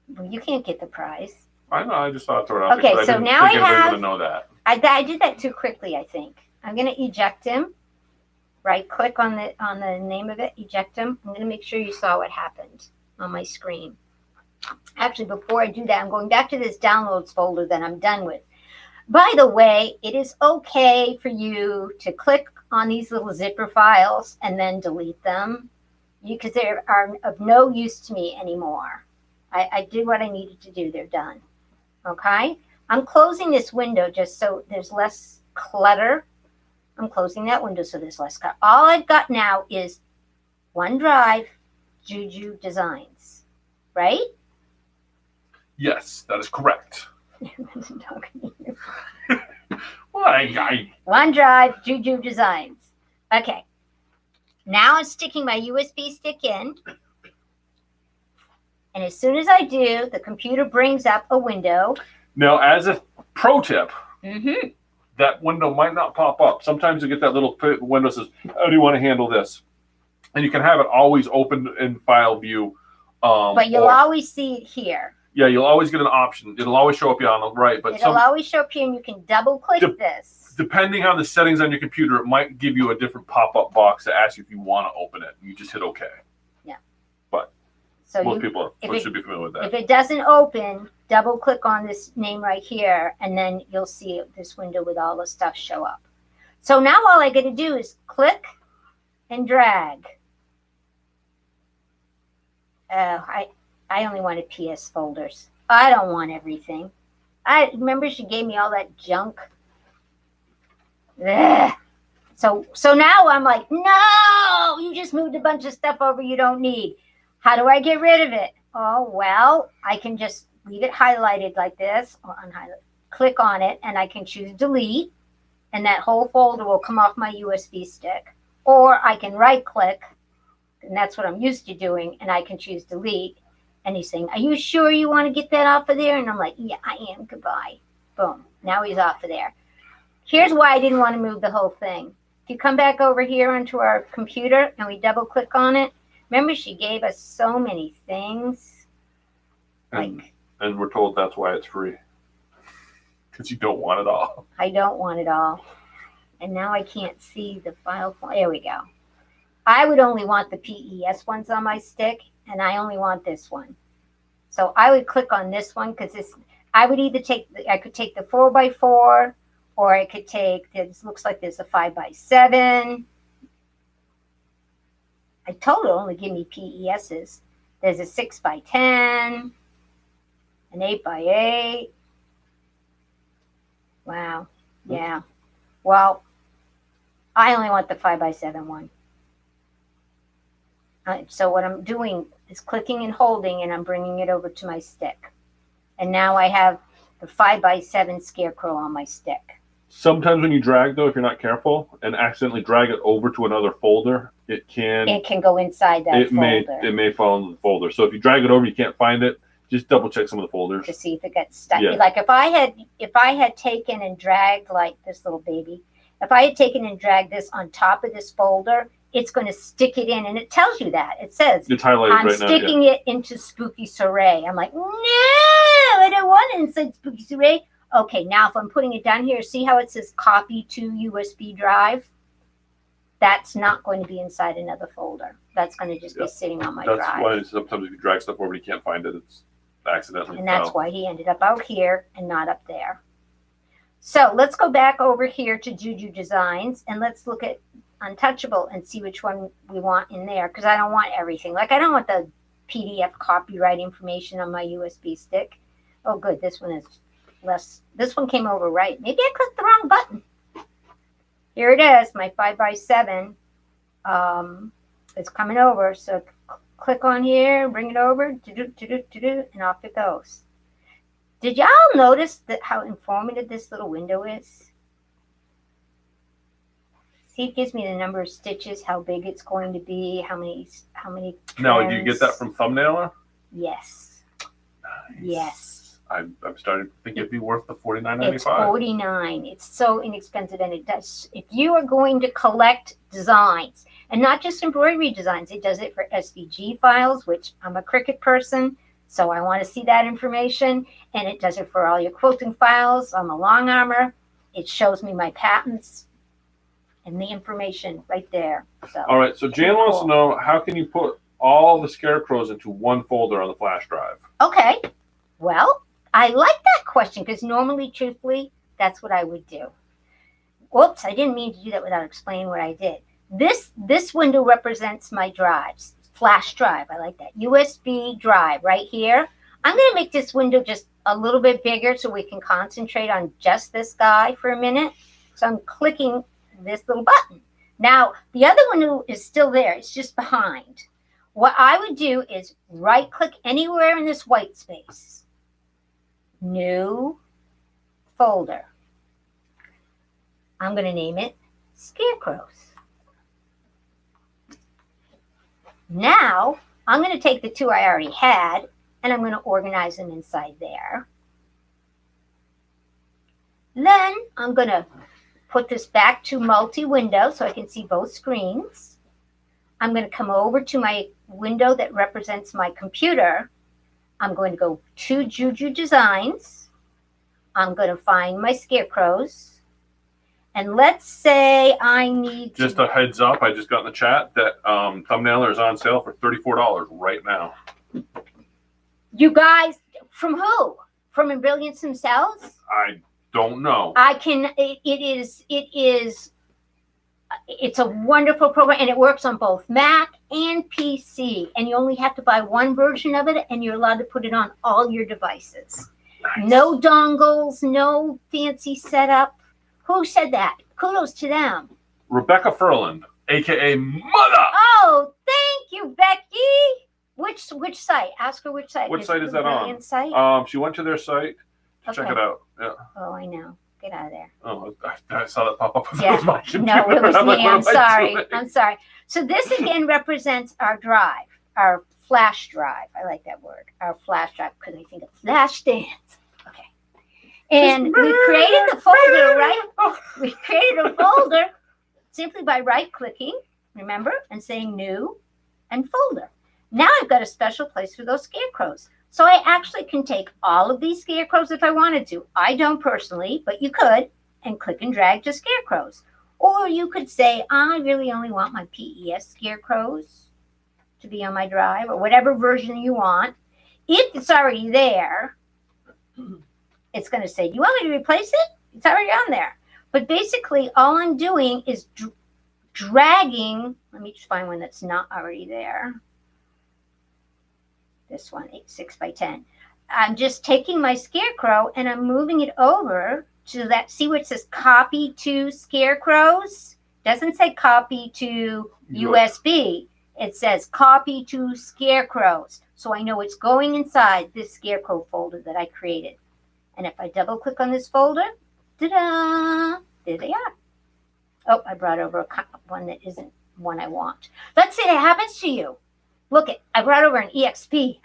Well, you can't get the prize.
I know. I just thought I'd throw it out.
Okay,
because I
so
didn't
now
think
I
anybody
have-
would know that.
I did that too quickly, I think. I'm gonna eject him. Right click on the name of it, eject him. I'm gonna make sure you saw what happened on my screen. Actually, before I do that, I'm going back to this downloads folder that I'm done with. By the way, it is okay for you to click on these little zipper files and then delete them because they are of no use to me anymore. I did what I needed to do. They're done. Okay? I'm closing this window just so there's less clutter. I'm closing that window so there's less clutter. All I've got now is OneDrive, Juju Designs. Right?
Yes, that is correct. Well,
OneDrive, Juju Designs. Okay. Now I'm sticking my USB stick in. And as soon as I do, the computer brings up a window.
Now, as a pro tip,
Mm-hmm.
that window might not pop up. Sometimes you get that little window that says, how do you want to handle this? And you can have it always open in file view.
But you'll always see it here.
Yeah, you'll always get an option. It'll always show up on the right. But
It'll always show up here, and you can double click this.
Depending on the settings on your computer, it might give you a different pop-up box to ask you if you want to open it. You just hit OK.
Yeah.
But
so
most people should be familiar with that.
If it doesn't open, double click on this name right here, and then you'll see this window with all the stuff show up. So now all I got to do is click and drag. I only wanted PS folders. I don't want everything. I remember she gave me all that junk. Ugh. So now I'm like, no, you just moved a bunch of stuff over you don't need. How do I get rid of it? Oh, well, I can just leave it highlighted like this, or unhighlighted. Click on it, and I can choose delete, and that whole folder will come off my USB stick. Or I can right click, and that's what I'm used to doing, and I can choose delete. And he's saying, are you sure you want to get that off of there? And I'm like, yeah, I am. Goodbye. Boom. Now he's off of there. Here's why I didn't want to move the whole thing. If you come back over here onto our computer and we double click on it, remember she gave us so many things.
And we're told that's why it's free. Because you don't want it all.
I don't want it all. And now I can't see the file. There we go. I would only want the PES ones on my stick, and I only want this one. So I would click on this one because I would either I could take the 4x4, or I could take, this looks like there's a 5x7. I told her only give me PESs. There's a 6x10, an 8x8. Wow. Yeah. Well, I only want the 5x7 one. So what I'm doing is clicking and holding, and I'm bringing it over to my stick. And now I have the 5x7 Scarecrow on my stick.
Sometimes when you drag, though, if you're not careful and accidentally drag it over to another folder, it can
go inside that folder.
It may fall into the folder. So if you drag it over, you can't find it. Just double check some of the folders
to see if it gets stuck.
Yeah.
Like if I had taken and dragged, like this little baby, if I had taken and dragged this on top of this folder, it's going to stick it in, and it tells you that. It says
it's highlighted
I'm
right now.
sticking it into Spooky Soiree. I'm like, no, I don't want it inside Spooky Soiree. Okay, now if I'm putting it down here, see how it says copy to USB drive? That's not going to be inside another folder. That's going to just be sitting on my drive.
That's why sometimes if you drag stuff over, you can't find it. It's accidentally.
And that's why he ended up out here and not up there. So let's go back over here to Juju Designs, and let's look at Untouchable and see which one we want in there, because I don't want everything. Like I don't want the PDF copyright information on my USB stick. Oh, good. This one is less. This one came over right. Maybe I clicked the wrong button. Here it is, my 5x7. It's coming over. So click on here, bring it over, and off it goes. Did y'all notice how informative this little window is? See, it gives me the number of stitches, how big it's going to be, how many
Now, do you get that
trims.
from Thumbnailer?
Yes.
Nice.
Yes.
I'm starting to think it'd be worth the $49.95.
It's $49. It's so inexpensive, and it does. If you are going to collect designs, and not just embroidery designs, it does it for SVG files, which I'm a Cricut person, so I want to see that information, and it does it for all your quilting files on the long armor. It shows me my patents and the information right there. So.
All right, so Jan wants to know, how can you put all the Scarecrows into one folder on the flash drive?
Okay. Well, I like that question because normally, truthfully, that's what I would do. Whoops, I didn't mean to do that without explaining what I did. This window represents my drives. Flash drive, I like that. USB drive right here. I'm going to make this window just a little bit bigger so we can concentrate on just this guy for a minute. So I'm clicking this little button. Now, the other window is still there. It's just behind. What I would do is right-click anywhere in this white space. New folder. I'm going to name it Scarecrows. Now, I'm going to take the two I already had, and I'm going to organize them inside there. Then, I'm going to put this back to multi-window so I can see both screens. I'm going to come over to my window that represents my computer. I'm going to go to Juju Designs. I'm going to find my Scarecrows. And let's say I need
Just a heads up, I just got in the chat that Thumbnailer is on sale for $34 right now.
You guys, from who? From Embrilliance themselves?
I don't know.
It's a wonderful program, and it works on both Mac and PC. And you only have to buy one version of it, and you're allowed to put it on all your devices.
Nice.
No dongles, no fancy setup. Who said that? Kudos to them.
Rebecca Furland, aka Mother.
Oh, thank you, Becky. Which site? Ask her which site.
What site is that on?
Site?
She went to their site to check it out. Yeah.
Oh, I know. Get out of there.
Oh, I saw that pop up.
Yeah.
My
No, it was
I'm like,
me.
what
I'm
am I
sorry.
doing?
I'm sorry. So this again represents our drive, our flash drive. I like that word, our flash drive, because I think of flash dance. Okay. And we created the folder, right? We created a folder simply by right-clicking, remember, and saying new and folder. Now I've got a special place for those Scarecrows. So I actually can take all of these Scarecrows if I wanted to. I don't personally, but you could, and click and drag to Scarecrows. Or you could say, I really only want my PES Scarecrows to be on my drive, or whatever version you want. If it's already there, it's going to say, do you want me to replace it? It's already on there. But basically, all I'm doing is dragging. Let me just find one that's not already there. This one, 6 by 10. I'm just taking my Scarecrow and I'm moving it over to that. See where it says copy to Scarecrows? Doesn't say copy to USB. It says copy to Scarecrows. So I know it's going inside this Scarecrow folder that I created. And if I double click on this folder, ta-da, there they are. Oh, I brought over one that isn't one I want. Let's say it happens to you. Look, I brought over an EXP.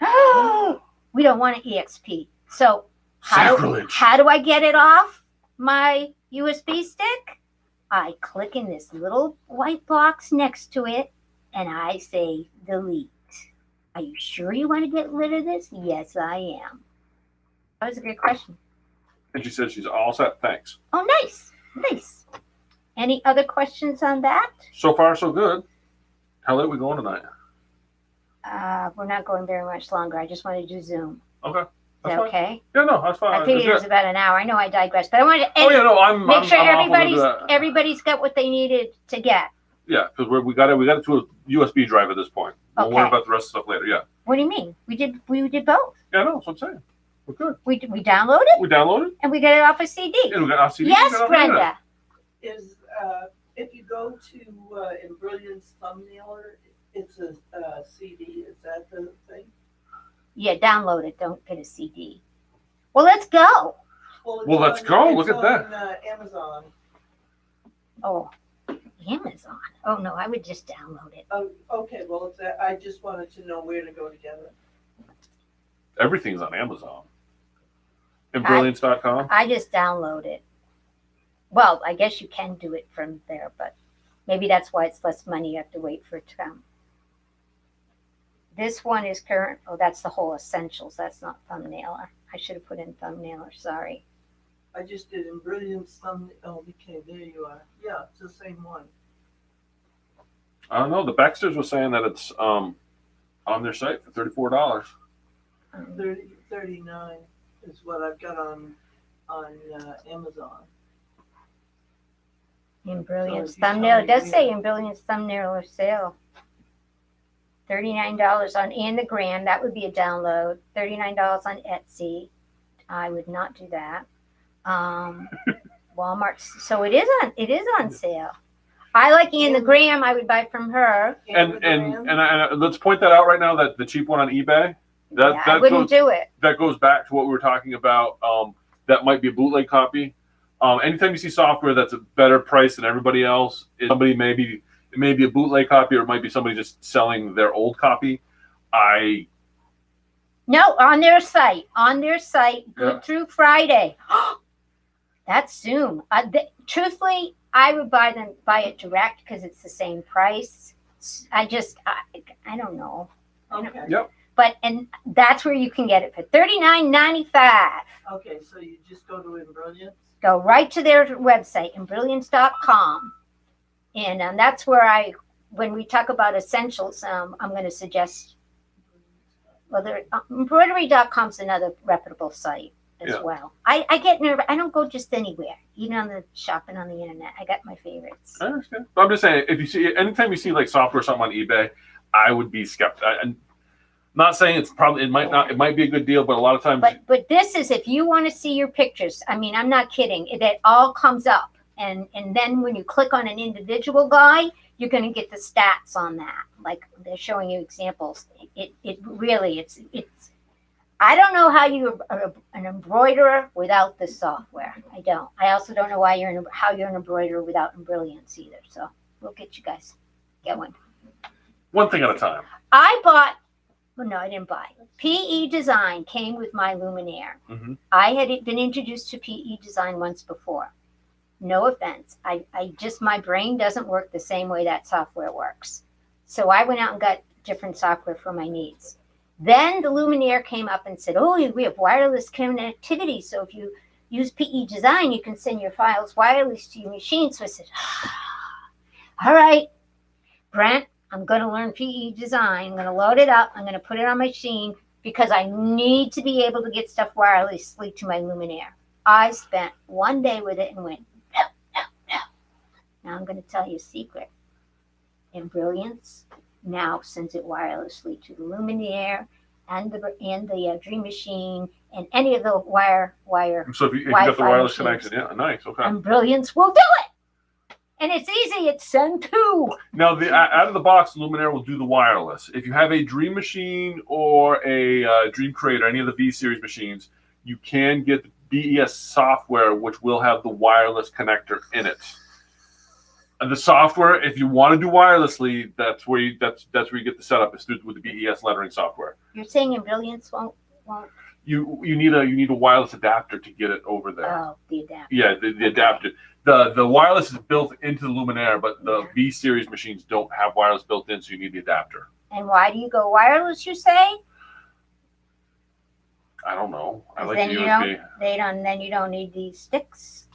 We don't want an EXP. So how do I get it off my USB stick? I click in this little white box next to it, and I say delete. Are you sure you want to get rid of this? Yes, I am. That was a good question.
And she said she's all set. Thanks.
Oh, nice. Nice. Any other questions on that?
So far, so good. How late are we going tonight?
We're not going very much longer. I just wanted to do Zoom.
Okay.
Is that okay?
Yeah, no, that's fine.
I figured it was about an hour. I know I digressed, but I wanted to make sure everybody's got what they needed to get.
Yeah, because we got it to a USB drive at this point. We'll worry
Okay.
about the rest of the stuff later. Yeah.
What do you mean? We did both.
Yeah, no, that's what I'm saying. We're good.
We downloaded
We downloaded.
and we got it off a CD.
And we got our CD.
Yes, Brenda.
Is, if you go to Embrilliance Thumbnailer, it's a CD, is that the thing?
Yeah, download it. Don't get a CD. Well, let's go.
Well,
Well, let's go. Look at that.
on Amazon.
Oh, Amazon. Oh no, I would just download it.
Oh, okay, well, I just wanted to know where to go to get it.
Everything's on Amazon. Embrilliance.com.
I just download it. Well, I guess you can do it from there, but maybe that's why it's less money. You have to wait for it to come. This one is current. Oh, that's the whole essentials. That's not thumbnailer. I should have put in thumbnailer. Sorry.
I just did Embrilliance thumbnail. Oh, okay, there you are. Yeah, it's the same one.
I don't know. The Baxters was saying that it's on their site for $34.
39 is what I've got on Amazon.
Embrilliance
So if you
thumbnail.
tell
It
me
does
where-
say Embrilliance thumbnail or sale. $39 on Anagram. That would be a download. $39 on Etsy. I would not do that. Walmart. So it is on sale. I like Anagram. I would buy from her.
And let's point that out right now, that the cheap one on eBay,
I wouldn't do it.
that goes back to what we were talking about. That might be a bootleg copy. Anytime you see software that's a better price than everybody else, it may be a bootleg copy, or it might be somebody just selling their old copy.
No, on their site. Good through Friday. That's soon. Truthfully, I would buy it direct because it's the same price. I don't know.
Okay.
Yep.
And that's where you can get it for $39.95.
Okay, so you just go to Embrilliance.
Go right to their website, embrilliance.com. And that's where when we talk about essentials, I'm going to suggest, embroidery.com is another reputable site as well. I get nervous. I don't go just anywhere, even on the shopping on the internet. I got my favorites.
I understand. But I'm just saying, anytime you see like software or something on eBay, I would be skeptical. I'm not saying it might be a good deal, but a lot of times.
But this is, if you want to see your pictures, I mean, I'm not kidding. It all comes up. And then when you click on an individual guy, you're going to get the stats on that. Like they're showing you examples. It really, it's. I don't know how you are an embroiderer without this software. I don't. I also don't know how you're an embroiderer without Embrilliance either. So we'll get you guys going.
One thing at a time.
I didn't buy. PE Design came with my Luminaire.
Mm-hmm.
I had been introduced to PE Design once before. No offense. My brain doesn't work the same way that software works. So I went out and got different software for my needs. Then the Luminaire came up and said, oh, we have wireless connectivity. So if you use PE Design, you can send your files wireless to your machine. So I said, all right, Brent, I'm going to learn PE Design. I'm going to load it up. I'm going to put it on my machine because I need to be able to get stuff wirelessly to my Luminaire. I spent one day with it and went, no. Now I'm going to tell you a secret. Embrilliance now sends it wirelessly to the Luminaire and the Dream Machine and any of the wire.
So if you got the wireless
machines.
connection, yeah, nice, okay.
Embrilliance will do it, and it's easy. It's send to.
Now, out of the box, Luminaire will do the wireless. If you have a Dream Machine or a Dream Creator, any of the V series machines, you can get the BES software, which will have the wireless connector in it. And the software, if you want to do wirelessly, that's where you get the setup is with the BES lettering software.
You're saying Embrilliance won't.
You need a wireless adapter to get it over there.
Oh, the adapter.
Yeah, the adapter. The wireless is built into the Luminaire, but the V series machines don't have wireless built in, so you need the adapter.
And why do you go wireless? You say?
I don't know. I like
then
the
you
USB.
Then you don't need these sticks.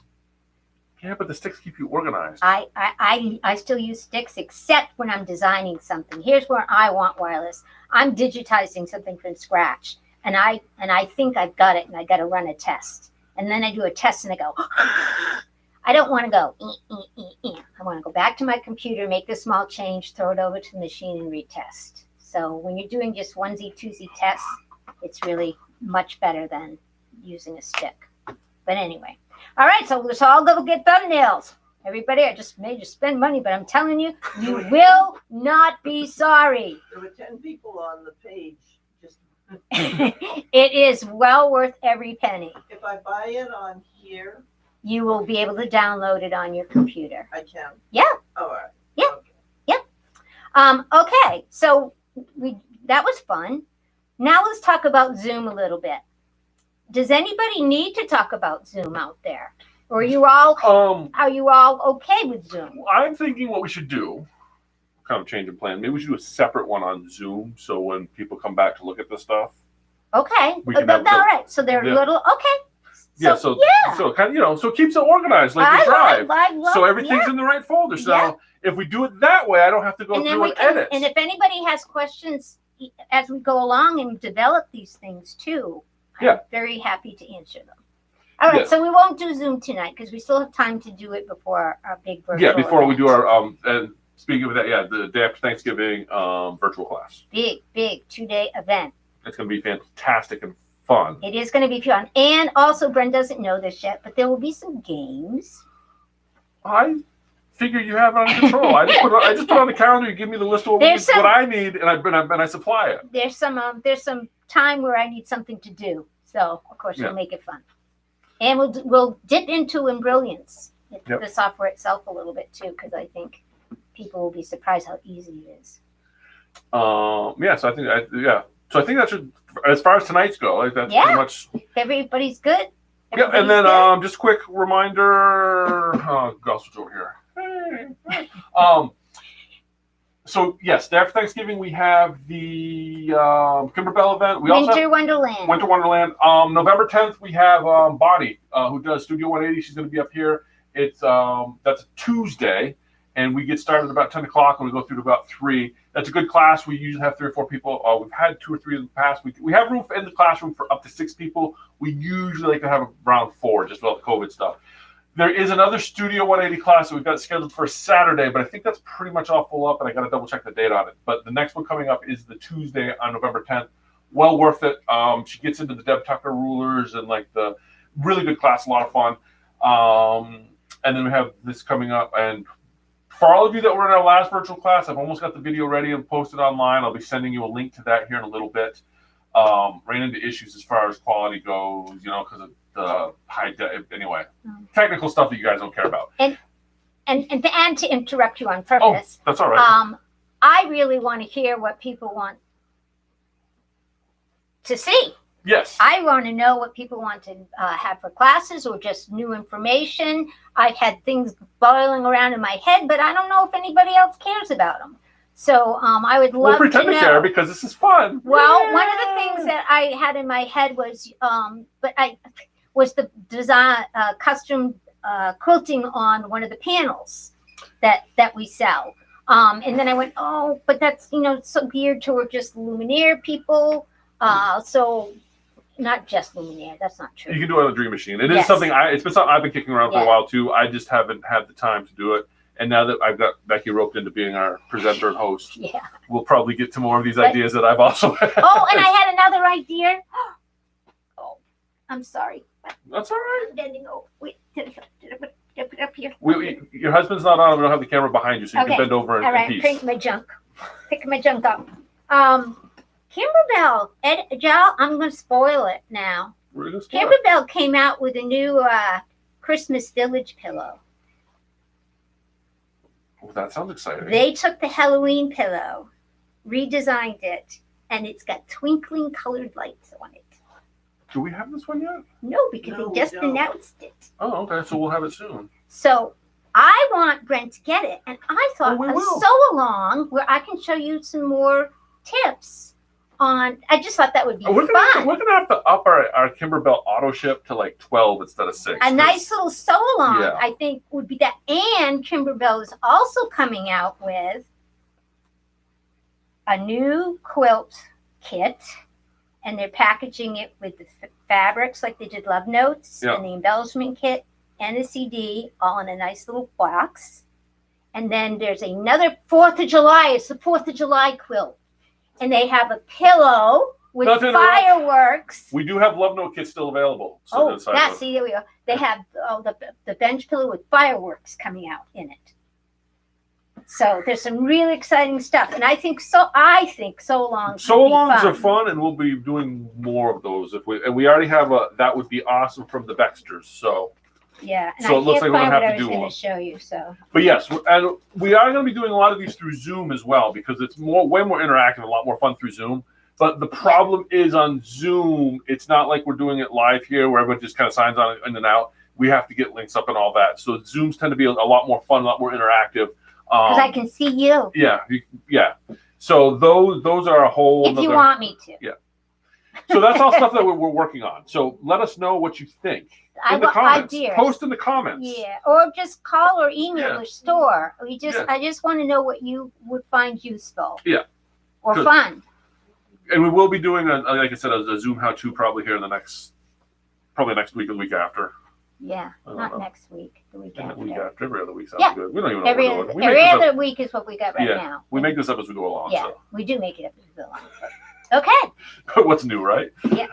Yeah, but the sticks keep you organized.
I still use sticks except when I'm designing something. Here's where I want wireless. I'm digitizing something from scratch, and I think I've got it, and I got to run a test. And then I do a test, and I go. I don't want to go. I want to go back to my computer, make the small change, throw it over to the machine, and retest. So when you're doing just onesie, twosie tests, it's really much better than using a stick. But anyway. All right, so let's all go get thumbnails. Everybody, I just made you spend money, but I'm telling you, you will not be sorry.
There were 10 people on the page.
It is well worth every penny.
If I buy it on here,
you will be able to download it on your computer.
I can.
Yeah.
All right.
Yeah.
Okay.
Okay, so that was fun. Now let's talk about Zoom a little bit. Does anybody need to talk about Zoom out there? Or are you all okay with Zoom?
I'm thinking what we should do, kind of change of plan. Maybe we should do a separate one on Zoom, so when people come back to look at this stuff.
Okay.
We can
All
have
right. So they're little. Okay.
So kind of, so it keeps it organized like the drive. So everything's in the right folder. So if we do it that way, I don't have to go through and edit.
And if anybody has questions as we go along and develop these things too, I'm very happy to answer them. All right, so we won't do Zoom tonight because we still have time to do it before our big virtual
before
event.
we do our and speaking of that, the day after Thanksgiving virtual class.
Big 2-day event.
It's going to be fantastic and fun.
It is going to be fun. And also, Bren doesn't know this yet, but there will be some games.
I figure you have it under control. I just put on the calendar. You give me the list of what I need, and I supply it.
There's some time where I need something to do, so of course we'll make it fun. And we'll dip into Embrilliance, the software itself, a little bit too, because I think people will be surprised how easy it is.
So I think that should, as far as tonight's go, that's pretty much.
Everybody's good.
And then just a quick reminder. Oh, Gus was over here. Hey. So yes, after Thanksgiving we have the Kimberbell event. We also have
Wonderland.
Winter Wonderland. November 10th we have Bonnie, who does Studio 180. She's going to be up here. It's that's a Tuesday. And we get started about 10 o'clock and we go through to about 3. That's a good class. We usually have 3 or 4 people. We've had 2 or 3 in the past. We have room in the classroom for up to 6 people. We usually like to have around 4, just about the COVID stuff. There is another Studio 180 class that we've got scheduled for Saturday, but I think that's pretty much all full up, and I got to double check the date on it. But the next one coming up is the Tuesday on November 10th. Well worth it. She gets into the Deb Tucker rulers and like the really good class, a lot of fun. And then we have this coming up, and for all of you that were in our last virtual class, I've almost got the video ready and posted online. I'll be sending you a link to that here in a little bit. Ran into issues as far as quality goes, because of the technical stuff that you guys don't care about.
And to interrupt you on purpose.
Oh, that's all right.
I really want to hear what people want to see.
Yes.
I want to know what people want to have for classes or just new information. I've had things boiling around in my head, but I don't know if anybody else cares about them. So I would love to know.
We'll pretend to care because this is fun.
Well, one of the things that I had in my head was, the design custom quilting on one of the panels that we sell. And then I went, but that's so geared toward just Luminaire people. So. Not just Luminaire. That's not true.
You can do it on a Dream Machine. It is something. It's been something I've been kicking around for a while too. I just haven't had the time to do it. And now that I've got Becky roped into being our presenter and host, we'll probably get to more of these ideas that I've also had.
Oh, and I had another idea. Oh, I'm sorry.
That's all right.
I'm bending over. Wait, did I put it up here?
Your husband's not on. We don't have the camera behind you, so you can bend over and
all right,
peace.
Pick my junk up. Kimberbell, Joe, I'm going to spoil it now. Kimberbell came out with a new Christmas Village pillow.
Oh, that sounds exciting.
They took the Halloween pillow, redesigned it, and it's got twinkling colored lights on it.
Do we have this one yet?
No, because they just announced it.
Oh, okay, so we'll have it soon.
So I want Brent to get it, and I thought a sew-along where I can show you some more tips. I just thought that would be fun.
We're gonna have to up our Kimberbell auto ship to like 12 instead of 6.
A nice little sew along, I think, would be that. And Kimberbell is also coming out with a new quilt kit, and they're packaging it with the fabrics like they did Love Notes and the embellishment kit and the CD, all in a nice little box. And then there's another 4th of July. It's the 4th of July quilt. And they have a pillow with fireworks.
We do have Love Note kits still available.
So see, there we go. They have the bench pillow with fireworks coming out in it. So there's some really exciting stuff, and I think sew-alongs.
Sew-alongs are fun, and we'll be doing more of those. We already have that would be awesome from the Baxters. So
Yeah, and
So
I
it looks
can't
like we're
find
gonna
what
have
I
to
was
do
going
one.
to show you. So
But yes, and we are going to be doing a lot of these through Zoom as well because it's way more interactive, a lot more fun through Zoom. But the problem is on Zoom, it's not like we're doing it live here where everyone just kind of signs on in and out. We have to get links up and all that. So Zooms tend to be a lot more fun, a lot more interactive.
because I can see you
Yeah, yeah. So those are a whole.
if you want me to.
Yeah. So that's all stuff that we're working on. So let us know what you think in the
want
comments.
ideas.
Post in the comments.
Yeah, or just call or email the store.
Yeah.
I just want to know what you would find useful.
Yeah.
Or
Good.
fun.
And we will be doing, like I said, a Zoom how-to probably here in next week or the week after.
Yeah, not next week. The week after.
The week after. Every other week sounds
Yeah.
good. We don't even know
Every
what we're doing.
every other week is what we got right now.
We make this up as we go along.
Yeah,
So.
we do make it up as we go along. Okay.
But what's new, right?
Yeah.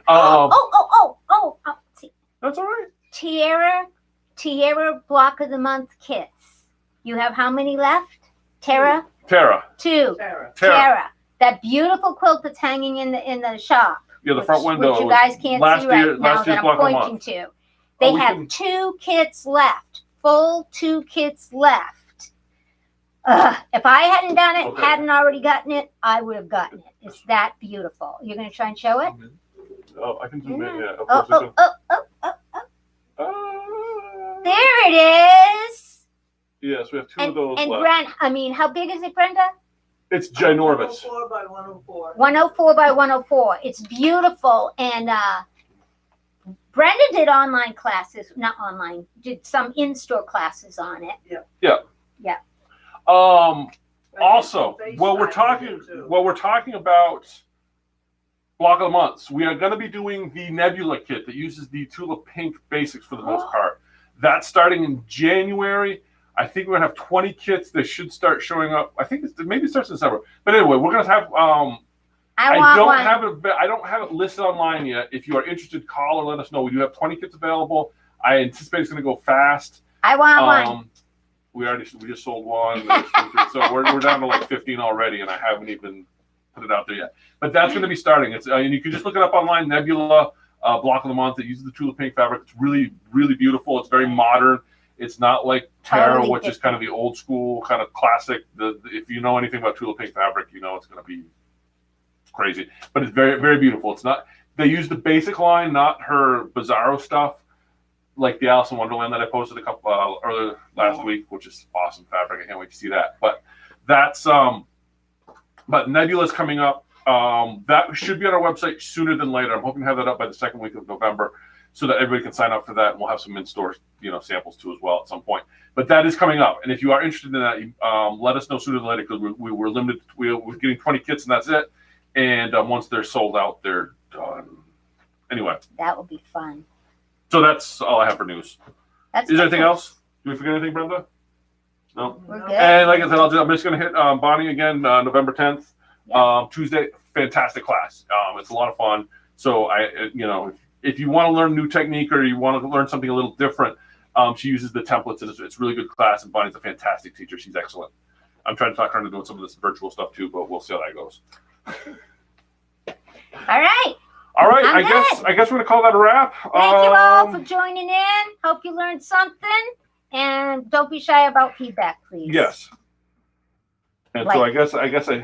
See.
That's all right.
Tierra block of the month kits. You have how many left? Tara?
Tara.
2. Tara. That beautiful quilt that's hanging in the shop.
Yeah, the front window.
Which you guys can't see right now that I'm pointing to. They have 2 kits left. Full 2 kits left. If I hadn't done it, hadn't already gotten it, I would have gotten it. It's that beautiful. You're going to try and show it?
Oh, I can zoom in. Yeah, of course.
There it is.
Yes, we have 2 of those
and
left.
how big is it, Brenda?
It's ginormous.
104 by 104.
104 by 104. It's beautiful. And Brenda did online classes, not online, did some in-store classes on it.
Yeah. Also, while we're talking about block of the months, we are going to be doing the Nebula kit that uses the Tulip Pink basics for the most part. That's starting in January. I think we're gonna have 20 kits. They should start showing up. I think maybe it starts in December. But anyway, we're gonna have. I don't have it listed online yet. If you are interested, call or let us know. We do have 20 kits available. I anticipate it's gonna go fast.
I want one.
We just sold one, so we're down to like 15 already, and I haven't even put it out there yet. But that's gonna be starting. It's and you can just look it up online. Nebula block of the month. It uses the Tulip Pink fabric. It's really, really beautiful. It's very modern. It's not like Tara, which is kind of the old school, kind of classic. If you know anything about Tulip Pink fabric, you know it's going to be crazy. But it's very, very beautiful. It's not. They use the basic line, not her Bizarro stuff, like the Alice in Wonderland that I posted a couple earlier last week, which is awesome fabric. I can't wait to see that. But that's but Nebula's coming up. That should be on our website sooner than later. I'm hoping to have that up by the second week of November, so that everybody can sign up for that, and we'll have some in-store, samples too as well at some point. But that is coming up, and if you are interested in that, let us know sooner than later because we were limited. We're getting 20 kits, and that's it. And once they're sold out, they're done. Anyway,
that will be fun.
So that's all I have for news.
Is
there anything else? Did we forget anything, Brenda? No.
We're good.
And like I said, I'm just going to hit Bonnie again November 10th, Tuesday. Fantastic class. It's a lot of fun. So if you want to learn new technique or you want to learn something a little different, she uses the templates, and it's really good class. And Bonnie's a fantastic teacher. She's excellent. I'm trying to talk her into doing some of this virtual stuff too, but we'll see how that goes.
All right.
I guess we're gonna call that a wrap.
Thank you all for joining in. Hope you learned something, and don't be shy about feedback, please.
Yes. And so I guess I have